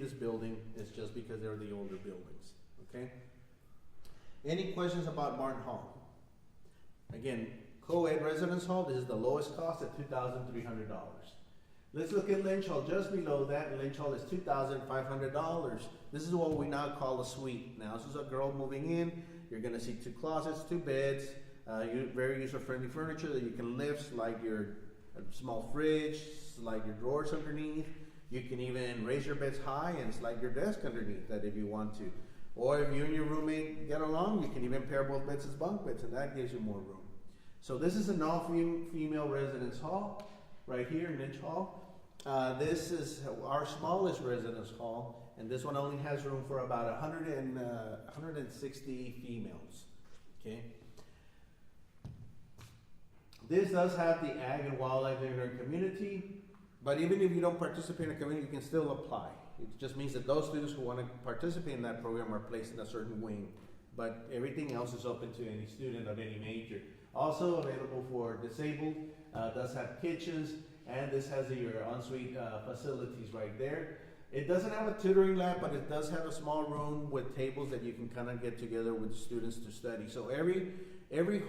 this building. It's just because they're the older buildings. Okay. Any questions about Martin Hall? Again, co-ed residence hall. This is the lowest cost at $2,300. Let's look at Lynch Hall. Just below that, Lynch Hall is $2,500. This is what we now call a suite. Now, this is a girl moving in. You're going to see 2 closets, 2 beds, very user-friendly furniture that you can lift, slide your small fridge, slide your drawers underneath. You can even raise your beds high and slide your desk underneath that if you want to. Or if you and your roommate get along, you can even pair both beds as bunk beds, and that gives you more room. So this is an all-female residence hall right here in Lynch Hall. This is our smallest residence hall, and this one only has room for about 160 females. Okay. This does have the ag and wildlife in our community, but even if you don't participate in a community, you can still apply. It just means that those students who want to participate in that program are placed in a certain wing, but everything else is open to any student of any major. Also available for disabled, does have kitchens, and this has your ensuite facilities right there. It doesn't have a tutoring lab, but it does have a small room with tables that you can kind of get together with students to study. So every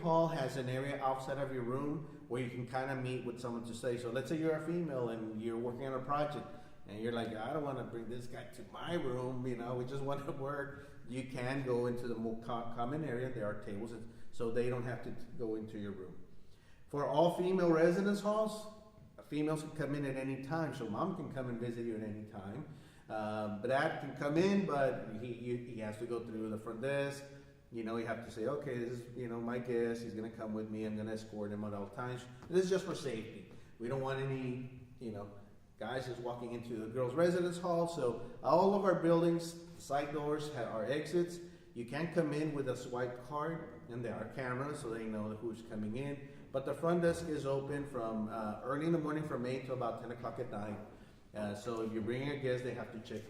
hall has an area outside of your room where you can kind of meet with someone to study. So let's say you're a female and you're working on a project, and you're like, I don't want to bring this guy to my room, we just want to work. You can go into the more common area. There are tables, so they don't have to go into your room. For all female residence halls, females can come in at any time, so mom can come and visit you at any time. Dad can come in, but he has to go through the front desk. You have to say, okay, this is my guest. He's going to come with me. I'm going to escort him at all times. This is just for safety. We don't want any guys just walking into the girls' residence hall. So all of our buildings, side doors are exits. You can come in with a swipe card, and there are cameras so they know who's coming in. But the front desk is open from early in the morning from 8 to about 10 o'clock at night. So if you're bringing a guest, they have to check.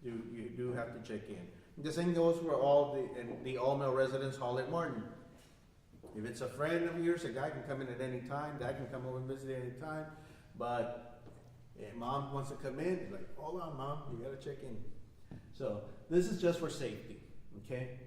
You do have to check in. The same goes for the all-male residence hall at Martin. If it's a friend of yours, a guy can come in at any time. Dad can come over and visit at any time. But if mom wants to come in, it's like, hold on, mom, you got to check in. So this is just for safety, okay?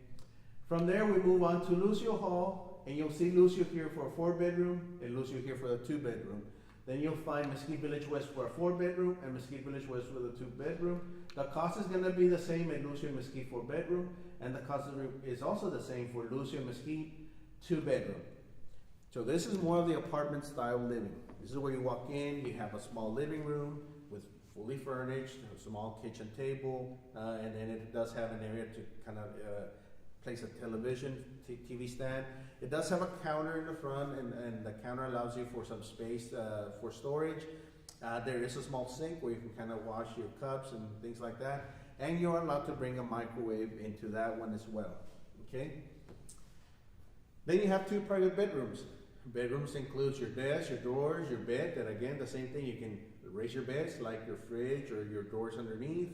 From there, we move on to Lucio Hall, and you'll see Lucio here for a 4-bedroom and Lucio here for a 2-bedroom. Then you'll find Mesquite Village West for a 4-bedroom and Mesquite Village West for the 2-bedroom. The cost is going to be the same at Lucio and Mesquite 4-bedroom, and the cost is also the same for Lucio and Mesquite 2-bedroom. So this is more of the apartment style living. This is where you walk in, you have a small living room with fully furnished, a small kitchen table, and then it does have an area to kind of place a television, TV stand. It does have a counter in the front, and the counter allows you for some space for storage. There is a small sink where you can kind of wash your cups and things like that. And you're allowed to bring a microwave into that one as well, okay? Then you have 2 private bedrooms. Bedrooms includes your desk, your drawers, your bed, that again, the same thing, you can raise your bed, slide your fridge or your drawers underneath.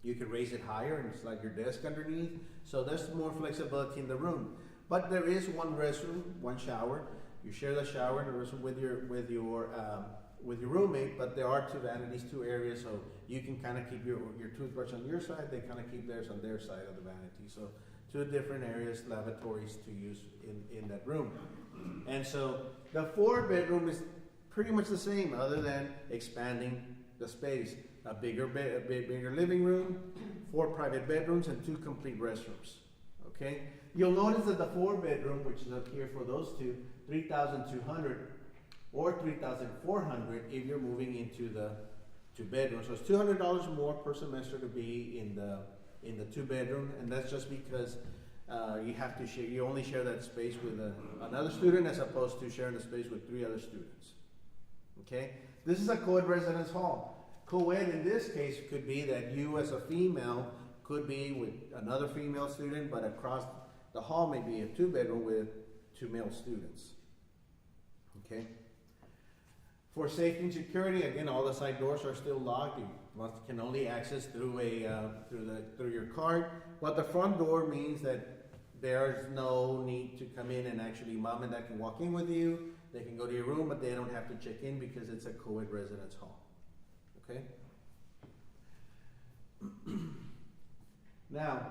You can raise it higher and slide your desk underneath. So there's more flexibility in the room. But there is one restroom, one shower. You share the shower and the restroom with your roommate, but there are 2 vanities, 2 areas, so you can kind of keep your toothbrush on your side, they kind of keep theirs on their side of the vanity. So 2 different areas, lavatories to use in that room. And so the 4 bedroom is pretty much the same, other than expanding the space. A bigger living room, 4 private bedrooms, and 2 complete restrooms. Okay? You'll notice that the 4 bedroom, which is up here for those 2, $3,200 or $3,400 if you're moving into the 2 bedrooms. So it's $200 more per semester to be in the 2 bedroom, and that's just because you have to share. You only share that space with another student as opposed to sharing the space with 3 other students. Okay, this is a co-ed residence hall. Co-ed in this case could be that you as a female could be with another female student, but across the hall may be a 2 bedroom with 2 male students. Okay. For safety and security, again, all the side doors are still locked. You can only access through your card. But the front door means that there's no need to come in, and actually mom and dad can walk in with you. They can go to your room, but they don't have to check in because it's a co-ed residence hall. Okay? Now,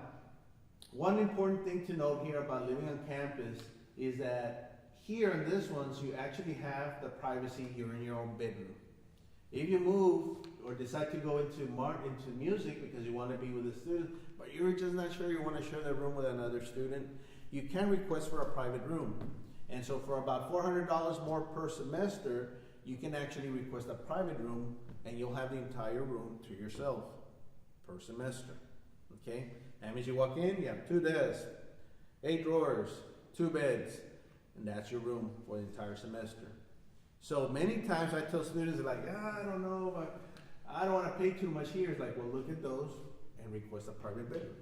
one important thing to note here about living on campus is that here in this one, you actually have the privacy. You're in your own bedroom. If you move or decide to go into music because you want to be with a student, but you're just not sure you want to share the room with another student, you can request for a private room. And so for about $400 more per semester, you can actually request a private room, and you'll have the entire room to yourself per semester. Okay? That means you walk in, you have 2 desks, 8 drawers, 2 beds, and that's your room for the entire semester. So many times I tell students, like, I don't know, but I don't want to pay too much here. It's like, well, look at those and request a private bedroom.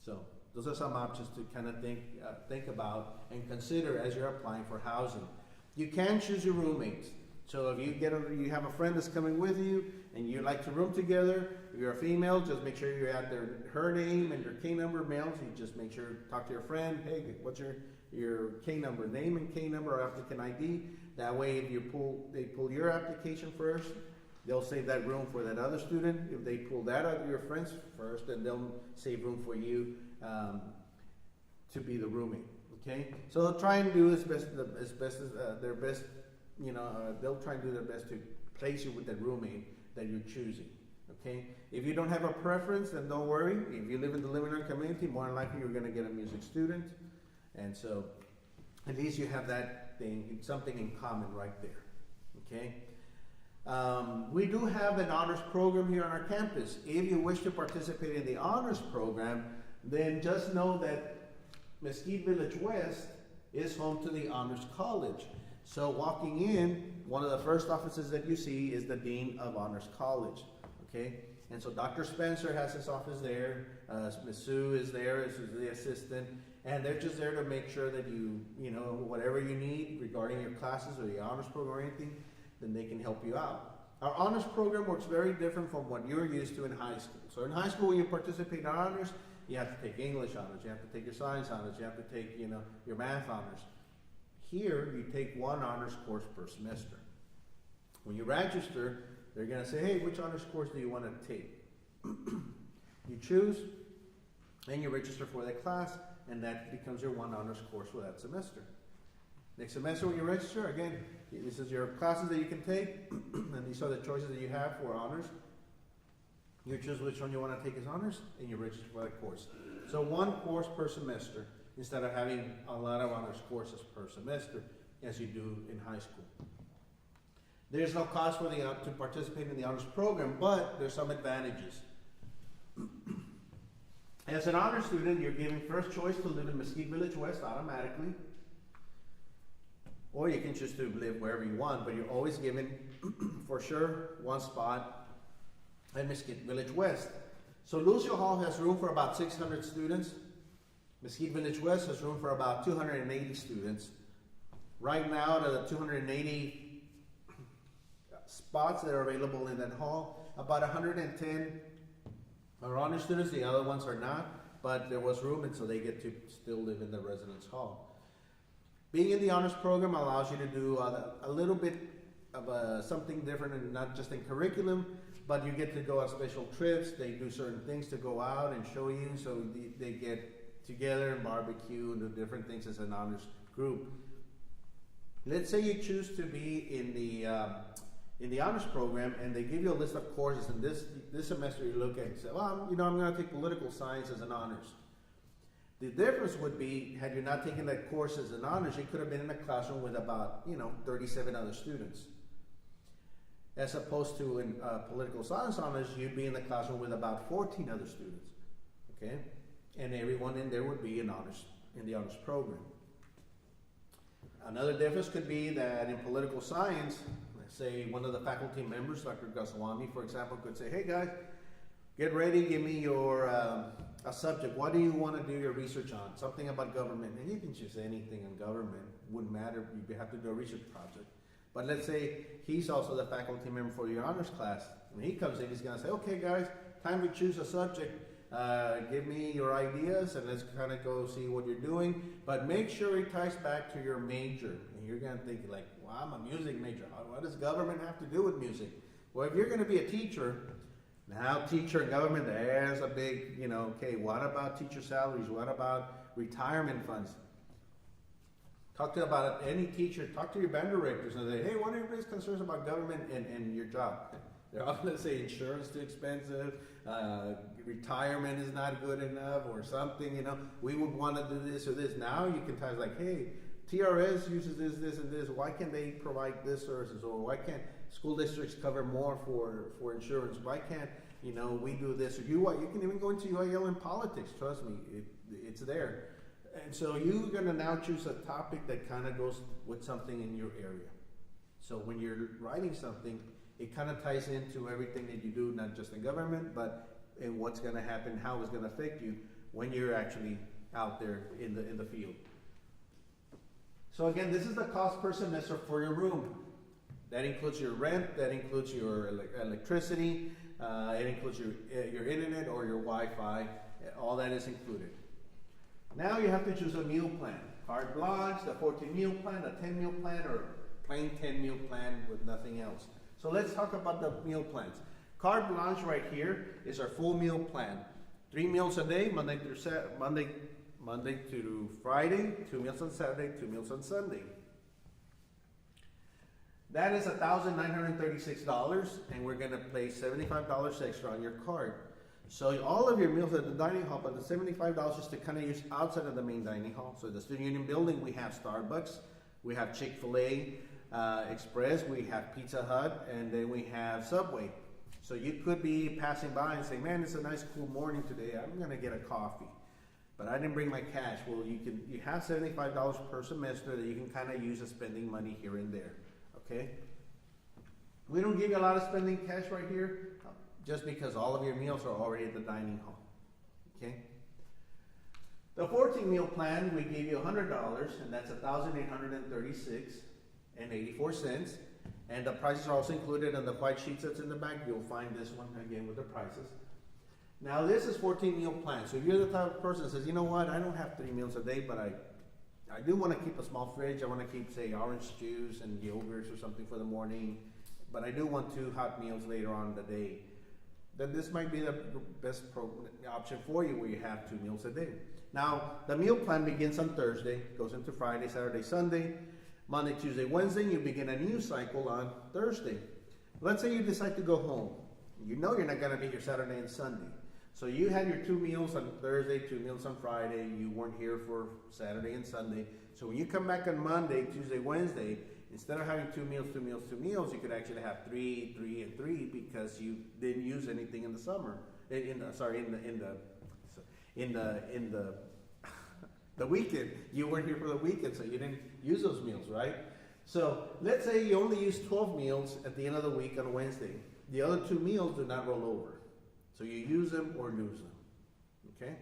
So those are some options to kind of think about and consider as you're applying for housing. You can choose your roommates. So if you have a friend that's coming with you and you like to room together, if you're a female, just make sure you add her name and your K number. Males, you just make sure talk to your friend. Hey, what's your K number? Name and K number or applicant ID. That way, if they pull your application first, they'll save that room for that other student. If they pull that out of your friends first, then they'll save room for you to be the roommate. Okay, so they'll try and do their best. They'll try and do their best to place you with that roommate that you're choosing. Okay, if you don't have a preference, then don't worry. If you live in the living room community, more than likely you're going to get a music student, and so at least you have that thing, something in common right there. Okay. We do have an honors program here on our campus. If you wish to participate in the honors program, then just know that Mesquite Village West is home to the Honors College. So walking in, one of the first offices that you see is the Dean of Honors College. Okay, and so Dr. Spencer has his office there. Ms. Sue is there as the assistant, and they're just there to make sure that whatever you need regarding your classes or the honors program or anything, then they can help you out. Our honors program works very different from what you're used to in high school. So in high school, when you participate in honors, you have to take English honors, you have to take your science honors, you have to take your math honors. Here, you take 1 honors course per semester. When you register, they're going to say, hey, which honors course do you want to take? You choose, and you register for that class, and that becomes your 1 honors course for that semester. Next semester, when you register, again, this is your classes that you can take, and these are the choices that you have for honors. You choose which one you want to take as honors, and you register for that course. So 1 course per semester. instead of having a lot of honors courses per semester as you do in high school. There's no cost for to participate in the honors program, but there's some advantages. As an honor student, you're given first choice to live in Mesquite Village West automatically. Or you can choose to live wherever you want, but you're always given, for sure, one spot at Mesquite Village West. So Lucio Hall has room for about 600 students. Mesquite Village West has room for about 280 students. Right now, the 280 spots that are available in that hall, about 110 are honor students, the other ones are not, but there was room, and so they get to still live in the residence hall. Being in the honors program allows you to do a little bit of something different, and not just in curriculum, but you get to go on special trips. They do certain things to go out and show you, so they get together and barbecue and do different things as an honors group. Let's say you choose to be in the honors program, and they give you a list of courses, and this semester you look at it and say, well, I'm going to take political science as an honors. The difference would be, had you not taken that course as an honors, you could have been in a classroom with about 37 other students. As opposed to in political science honors, you'd be in the classroom with about 14 other students. Okay, and everyone in there would be in the honors program. Another difference could be that in political science, let's say one of the faculty members, Dr. Goswami, for example, could say, hey guys, get ready, give me your a subject. What do you want to do your research on? Something about government. And you can choose anything in government. Wouldn't matter. You have to do a research project. But let's say he's also the faculty member for your honors class. When he comes in, he's going to say, okay guys, time to choose a subject. Give me your ideas and let's kind of go see what you're doing. But make sure it ties back to your major. And you're going to think like, well, I'm a music major. What does government have to do with music? Well, if you're going to be a teacher, now teacher and government, there's a big, okay, what about teacher salaries? What about retirement funds? Talk to about any teacher, talk to your band directors and say, hey, what are your biggest concerns about government and your job? They're all going to say insurance too expensive, retirement is not good enough or something, we would want to do this or this. Now you can tell like, hey, TRS uses this and this, why can't they provide this services? Or why can't school districts cover more for insurance? Why can't, we do this? Or you can even go into UIL in politics, trust me, it's there. And so you're going to now choose a topic that kind of goes with something in your area. So when you're writing something, it kind of ties into everything that you do, not just in government, but in what's going to happen, how it's going to affect you when you're actually out there in the field. So again, this is the cost per semester for your room. That includes your rent, that includes your electricity, it includes your internet or your Wi-Fi, all that is included. Now you have to choose a meal plan. Carte blanche, the 14 meal plan, the 10 meal plan, or plain 10 meal plan with nothing else. So let's talk about the meal plans. Carte blanche right here is our full meal plan. 3 meals a day, Monday to Friday, 2 meals on Saturday, 2 meals on Sunday. That is $1,936, and we're going to pay $75 extra on your card. So all of your meals at the dining hall, but the $75 is to kind of use outside of the main dining hall. So the Student Union building, we have Starbucks, we have Chick-fil-A Express, we have Pizza Hut, and then we have Subway. So you could be passing by and say, man, it's a nice cool morning today, I'm going to get a coffee. But I didn't bring my cash. Well, you have $75 per semester that you can kind of use as spending money here and there. Okay? We don't give you a lot of spending cash right here, just because all of your meals are already at the dining hall. Okay? The 14 meal plan, we give you $100, and that's $1,836.84. And the prices are also included in the white sheets that's in the back. You'll find this one again with the prices. Now this is 14 meal plan. So if you're the type of person that says, you know what, I don't have 3 meals a day, but I do want to keep a small fridge. I want to keep, say, orange juice and yogurts or something for the morning, but I do want 2 hot meals later on in the day. Then this might be the best option for you, where you have 2 meals a day. Now, the meal plan begins on Thursday, goes into Friday, Saturday, Sunday. Monday, Tuesday, Wednesday, you begin a new cycle on Thursday. Let's say you decide to go home. You know you're not going to be here Saturday and Sunday. So you had your 2 meals on Thursday, 2 meals on Friday. You weren't here for Saturday and Sunday. So when you come back on Monday, Tuesday, Wednesday, instead of having 2 meals, 2 meals, 2 meals, you could actually have 3, 3, and 3 because you didn't use anything in the summer. The weekend. You weren't here for the weekend, so you didn't use those meals, right? So let's say you only use 12 meals at the end of the week on Wednesday. The other 2 meals do not roll over. So you use them or lose them. Okay?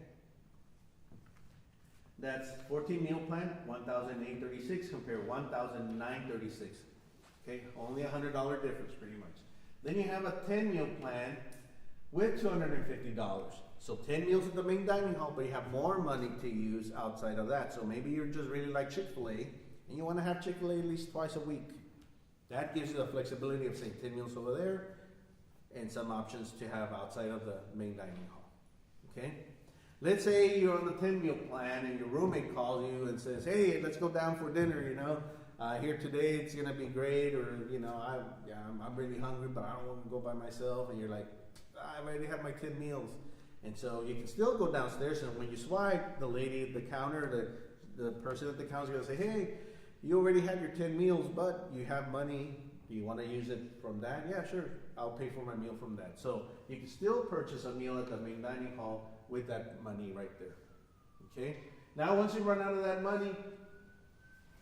That's 14 meal plan, $1,836 compared to $1,936. Okay, only $100 difference pretty much. Then you have a 10 meal plan with $250. So 10 meals at the main dining hall, but you have more money to use outside of that. So maybe you're just really like Chick-fil-A and you want to have Chick-fil-A at least twice a week. That gives you the flexibility of saying 10 meals over there and some options to have outside of the main dining hall. Okay? Let's say you're on the 10 meal plan and your roommate calls you and says, hey, let's go down for dinner, you know. Here today, it's going to be great, or, you know, I'm really hungry, but I don't want to go by myself. And you're like, I already have my 10 meals. And so you can still go downstairs, and when you swipe, the lady at the counter, the person at the counter is going to say, hey, you already have your 10 meals, but you have money. Do you want to use it from that? Yeah, sure. I'll pay for my meal from that. So you can still purchase a meal at the main dining hall with that money right there. Okay? Now, once you run out of that money,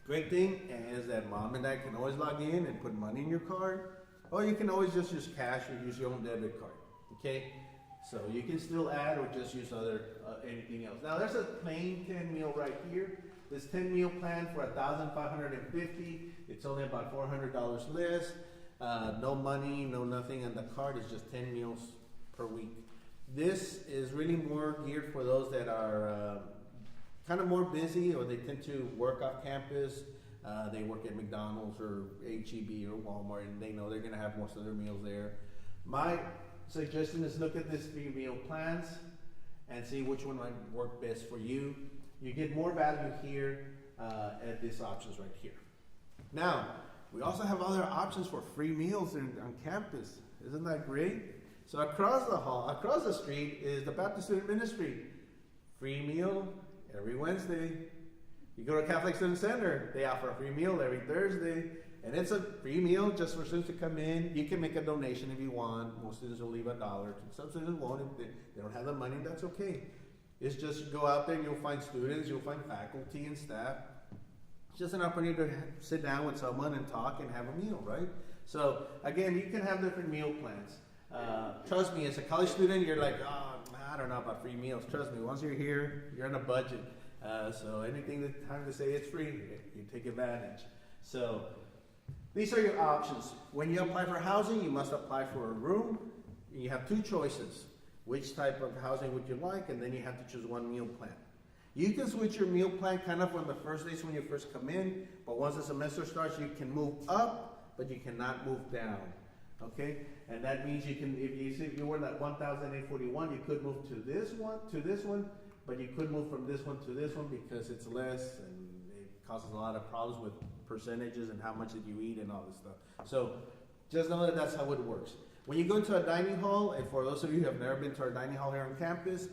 great thing is that mom and dad can always log in and put money in your card, or you can always just use cash or use your own debit card. Okay? So you can still add or just use anything else. Now, there's a plain 10 meal right here. This 10 meal plan for $1,550. It's only about $400 less. No money, no nothing on the card. It's just 10 meals per week. This is really more geared for those that are kind of more busy, or they tend to work off campus. They work at McDonald's or H-E-B or Walmart, and they know they're going to have most of their meals there. My suggestion is look at these 3 meal plans and see which one might work best for you. You get more value here at these options right here. Now, we also have other options for free meals on campus. Isn't that great? So across the street is the Baptist Student Ministry. Free meal every Wednesday. You go to Catholic Student Center, they offer a free meal every Thursday. And it's a free meal just for students to come in. You can make a donation if you want. Most students will leave $1. Some students won't. If they don't have the money, that's okay. It's just you go out there and you'll find students, you'll find faculty and staff. It's just an opportunity to sit down with someone and talk and have a meal, right? So again, you can have different meal plans. Trust me, as a college student, you're like, oh, I don't know about free meals. Trust me, once you're here, you're on a budget. So anything that time to say it's free, you take advantage. So these are your options. When you apply for housing, you must apply for a room. You have 2 choices. Which type of housing would you like? And then you have to choose one meal plan. You can switch your meal plan kind of on the first days when you first come in, but once the semester starts, you can move up, but you cannot move down. Okay? And that means you can, if you were at 1,841, you could move to this one, but you could move from this one to this one because it's less and it causes a lot of problems with percentages and how much did you eat and all this stuff. So just know that that's how it works. When you go into a dining hall, and for those of you who have never been to our dining hall here on campus,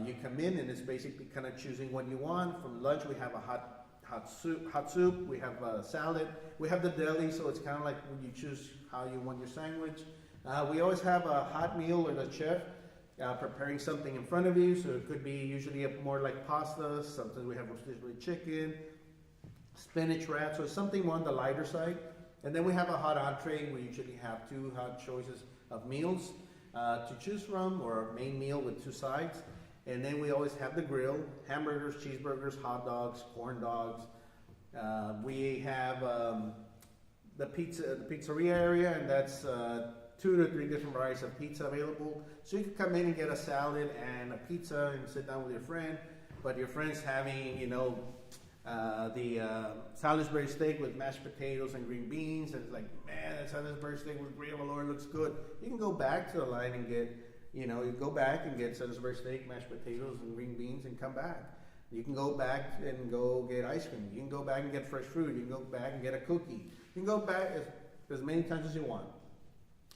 you come in and it's basically kind of choosing what you want. From lunch, we have a hot soup, we have a salad, we have the deli, so it's kind of like when you choose how you want your sandwich. We always have a hot meal or the chef preparing something in front of you, so it could be usually more like pasta. Sometimes we have rotisserie chicken, spinach wraps, so something more on the lighter side. And then we have a hot entree. We usually have 2 hot choices of meals to choose from, or a main meal with 2 sides. And then we always have the grill, hamburgers, cheeseburgers, hot dogs, corn dogs. We have the pizzeria area, and that's 2 to 3 different varieties of pizza available. So you can come in and get a salad and a pizza and sit down with your friend, but your friend's having, the Salisbury steak with mashed potatoes and green beans, and it's like, man, that Salisbury steak with green Lord looks good. You can go back to the line and get, you go back and get Salisbury steak, mashed potatoes, and green beans, and come back. You can go back and go get ice cream. You can go back and get fresh fruit. You can go back and get a cookie. You can go back as many times as you want.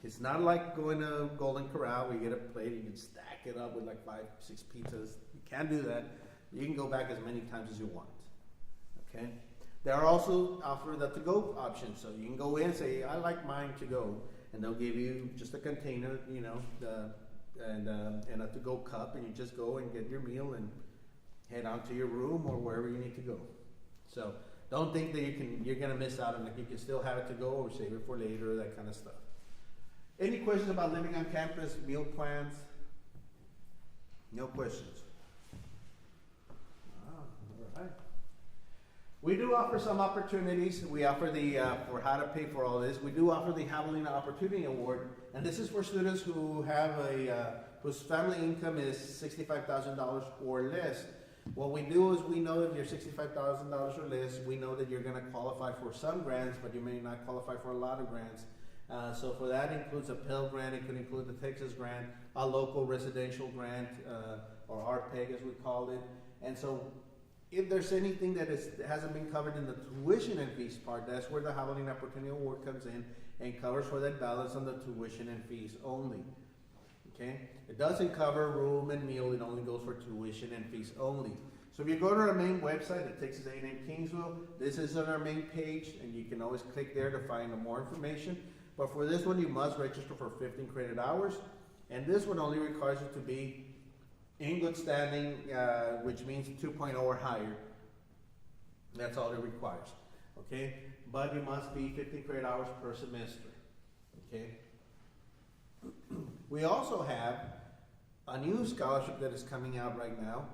It's not like going to Golden Corral where you get a plate, you can stack it up with like 5, 6 pizzas. You can't do that. You can go back as many times as you want. Okay? They are also offer the to-go option, so you can go in and say, I like mine to go, and they'll give you just a container, you know, and a to-go cup, and you just go and get your meal and head on to your room or wherever you need to go. So don't think that you're gonna miss out on it. You can still have it to go or save it for later, that kind of stuff. Any questions about living on campus, meal plans? No questions. All right. We do offer some opportunities. We offer the, for how to pay for all this, we do offer the Javelina Opportunity Award, and this is for students who have whose family income is $65,000 or less. What we do is we know if you're $65,000 or less, we know that you're gonna qualify for some grants, but you may not qualify for a lot of grants. So for that includes a Pell Grant, it could include the Texas Grant, a local residential grant, or RPEG as we call it. And so if there's anything that hasn't been covered in the tuition and fees part, that's where the Javelina Opportunity Award comes in and covers for that balance on the tuition and fees only. Okay? It doesn't cover room and meal, it only goes for tuition and fees only. So if you go to our main website at Texas A&M Kingsville, this is on our main page, and you can always click there to find more information. But for this one, you must register for 15 credit hours, and this one only requires you to be in good standing, which means 2.0 or higher. That's all it requires, okay? But you must be 15 credit hours per semester, okay? We also have a new scholarship that is coming out right now.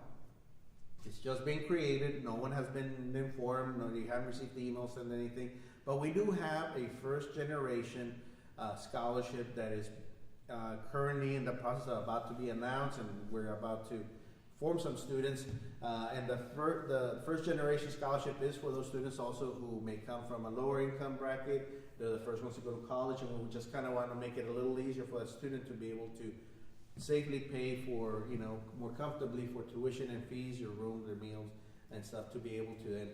It's just being created. No one has been informed, no, you haven't received the emails and anything. But we do have a first generation scholarship that is currently in the process of about to be announced, and we're about to form some students. And the first generation scholarship is for those students also who may come from a lower income bracket. They're the first ones to go to college, and we just kind of want to make it a little easier for a student to be able to safely pay for, you know, more comfortably for tuition and fees, your room, their meals and stuff, to be able to then,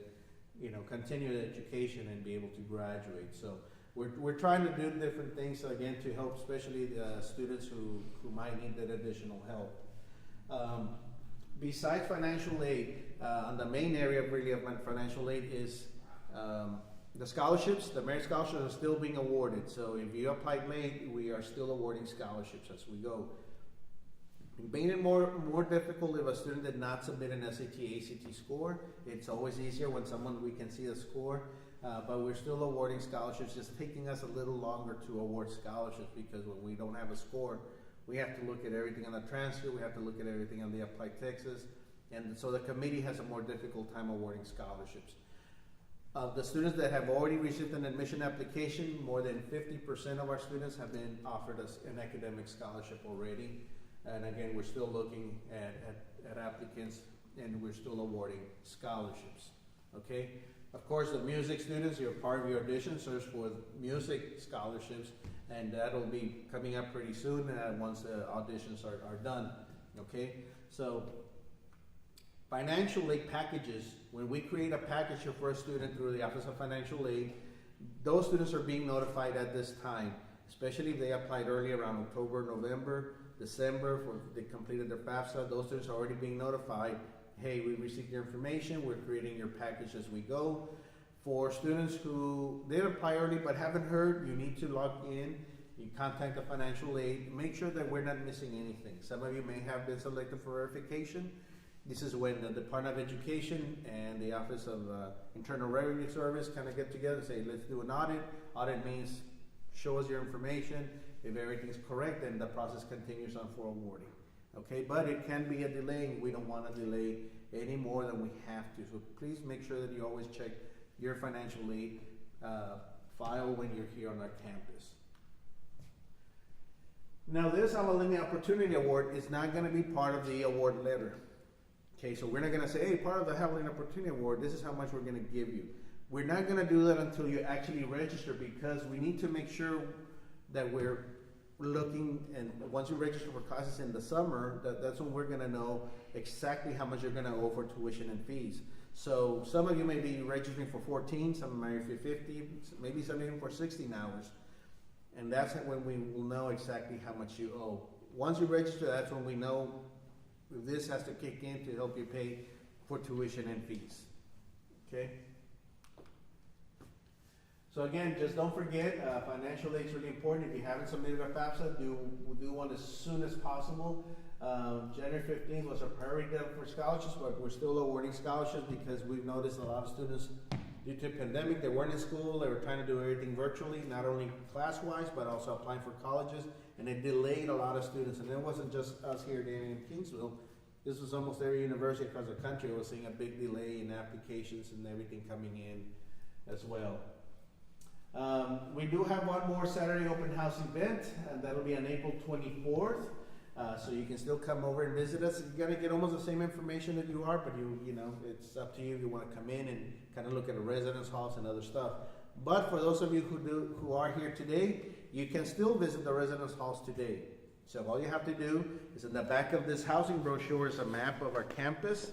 you know, continue the education and be able to graduate. So we're trying to do different things, so again, to help especially the students who might need that additional help. Besides financial aid, on the main area really of financial aid is the scholarships. The merit scholarships are still being awarded. So if you applied late, we are still awarding scholarships as we go. Making it more difficult if a student did not submit an SAT, ACT score. It's always easier when we can see the score, but we're still awarding scholarships. It's taking us a little longer to award scholarships because when we don't have a score, we have to look at everything on the transcript, we have to look at everything on the Applied Texas, and so the committee has a more difficult time awarding scholarships. Of the students that have already received an admission application, more than 50% of our students have been offered us an academic scholarship already. And again, we're still looking at applicants, and we're still awarding scholarships, okay? Of course, the music students, you're part of your audition search for music scholarships, and that'll be coming up pretty soon once the auditions are done, okay? So, financial aid packages, when we create a package for a student through the Office of Financial Aid, those students are being notified at this time, especially if they applied early around October, November, December, they completed their FAFSA. Those students are already being notified, hey, we received your information, we're creating your package as we go. For students who did apply early but haven't heard, you need to log in, you contact the financial aid, make sure that we're not missing anything. Some of you may have been selected for verification. This is when the Department of Education and the Office of Internal Revenue Service kind of get together and say, let's do an audit. Audit means show us your information. If everything's correct, then the process continues on for awarding. Okay, but it can be a delay. We don't want to delay any more than we have to. So please make sure that you always check your financial aid file when you're here on our campus. Now, this Alumni Opportunity Award is not going to be part of the award letter. Okay, so we're not going to say, hey, part of the Alumni Opportunity Award, this is how much we're going to give you. We're not going to do that until you actually register, because we need to make sure that we're looking, and once you register for classes in the summer, that's when we're going to know exactly how much you're going to owe for tuition and fees. So some of you may be registering for 14, some may be 50, maybe some even for 16 hours. And that's when we will know exactly how much you owe. Once you register, that's when we know if this has to kick in to help you pay for tuition and fees. Okay? So again, just don't forget, financial aid is really important. If you haven't submitted a FAFSA, do one as soon as possible. January 15th was a priority date for scholarships, but we're still awarding scholarships because we've noticed a lot of students, due to the pandemic, they weren't in school, they were trying to do everything virtually, not only class-wise, but also applying for colleges, and it delayed a lot of students. And it wasn't just us here in Kingsville. This was almost every university across the country was seeing a big delay in applications and everything coming in as well. We do have one more Saturday open house event, and that'll be on April 24th. So you can still come over and visit us. You're gonna get almost the same information that you are, but you know, it's up to you if you want to come in and kind of look at the residence halls and other stuff. But for those of you who are here today, you can still visit the residence halls today. So all you have to do is in the back of this housing brochure is a map of our campus.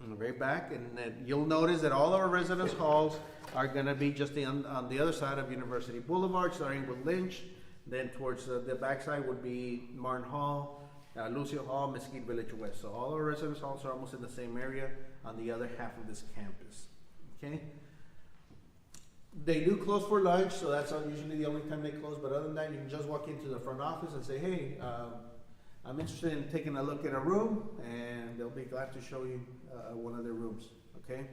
On the very back, and then you'll notice that all our residence halls are going to be just on the other side of University Boulevard, starting with Lynch. Then towards the backside would be Martin Hall, Lucio Hall, Mesquite Village West. So all our residence halls are almost in the same area on the other half of this campus. Okay. They do close for lunch, so that's usually the only time they close. But other than that, you can just walk into the front office and say, "Hey, I'm interested in taking a look at a room," and they'll be glad to show you one of their rooms. Okay.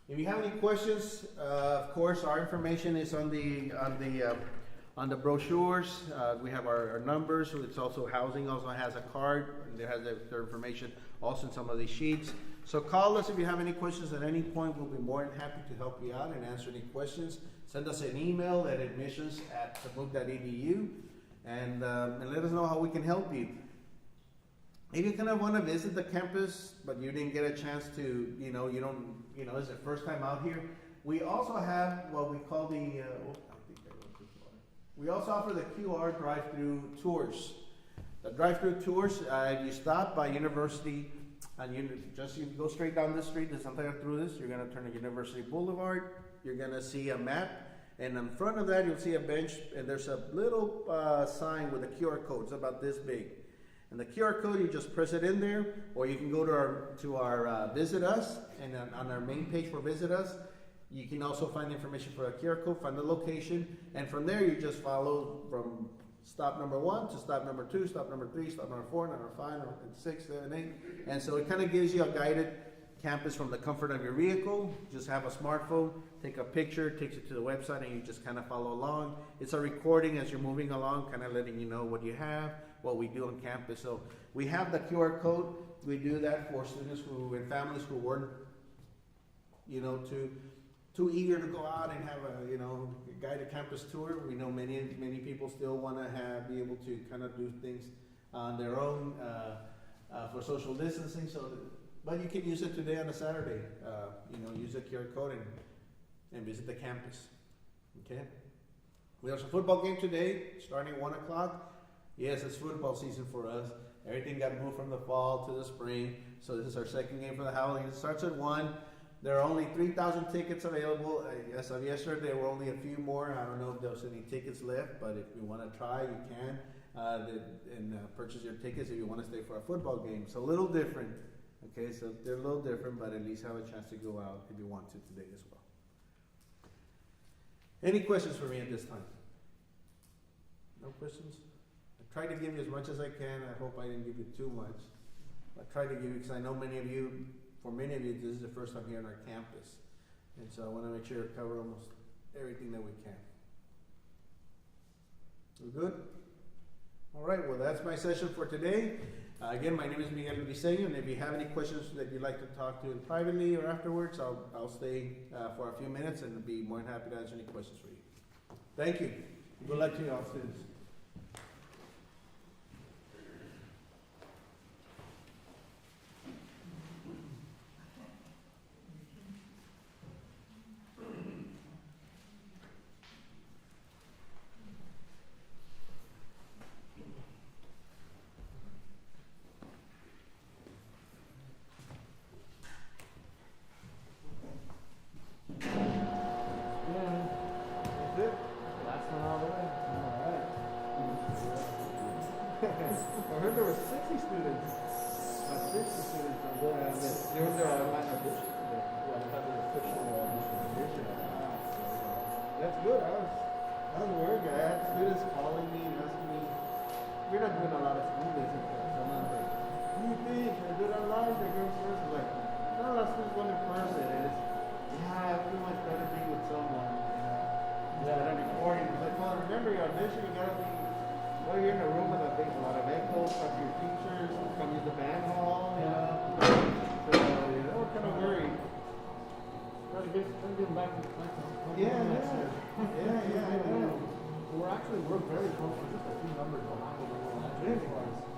If you have any questions, of course, our information is on the brochures. We have our numbers. It's also housing. Also has a card. And it has their information also in some of these sheets. So call us if you have any questions at any point. We'll be more than happy to help you out and answer any questions. Send us an email at admissions@sabuc.edu and let us know how we can help you. If you kind of want to visit the campus, but you didn't get a chance to, it's your first time out here, we also have what we call we also offer the QR drive-through tours. The drive-through tours, you stop by University, and you go straight down this street, there's something through this, you're going to turn to University Boulevard, you're going to see a map, and in front of that you'll see a bench, and there's a little sign with a QR code, it's about this big. And the QR code, you just press it in there, or you can go to our Visit Us, and on our main page for Visit Us, you can also find information for a QR code, find the location, and from there you just follow from stop number 1 to stop number 2, stop number 3, stop number 4, number 5, number 6, 7, 8. And so it kind of gives you a guided campus from the comfort of your vehicle. Just have a smartphone, take a picture, takes you to the website, and you just kind of follow along. It's a recording as you're moving along, kind of letting you know what you have, what we do on campus. So we have the QR code. We do that for students and families who weren't, too eager to go out and have a guided campus tour. We know many people still want to be able to kind of do things on their own for social distancing. But you can use it today on a Saturday. Use the QR code and visit the campus. Okay. We have a football game today, starting at 1 o'clock. Yes, it's football season for us. Everything got moved from the fall to the spring. So this is our second game for the Howling. It starts at 1. There are only 3,000 tickets available. As of yesterday, there were only a few more. I don't know if there's any tickets left, but if you want to try, you can. And purchase your tickets if you want to stay for a football game. So a little different. Okay, so they're a little different, but at least have a chance to go out if you want to today as well. Any questions for me at this time? No questions? I tried to give you as much as I can. I hope I didn't give you too much. I tried to give you, because I know for many of you, this is the first time here on our campus. And so I want to make sure to cover almost everything that we can. We good? All right, well, that's my session for today. Again, my name is Miguel Briseño, and if you have any questions that you'd like to talk to privately or afterwards, I'll stay for a few minutes and be more than happy to answer any questions for you. Thank you. Good luck to you all, students. just one in person, and it's, yeah, I feel much better being with someone, instead of recording. It's like, well, remember your audition, you gotta be, well, you're in a room with a lot of echoes, talk to your teachers, come use the band hall, you know. So, you know, we're kind of worried. Try to get them back to the place. Yeah, I know. We're very close to just a few numbers behind where we were last year. Really?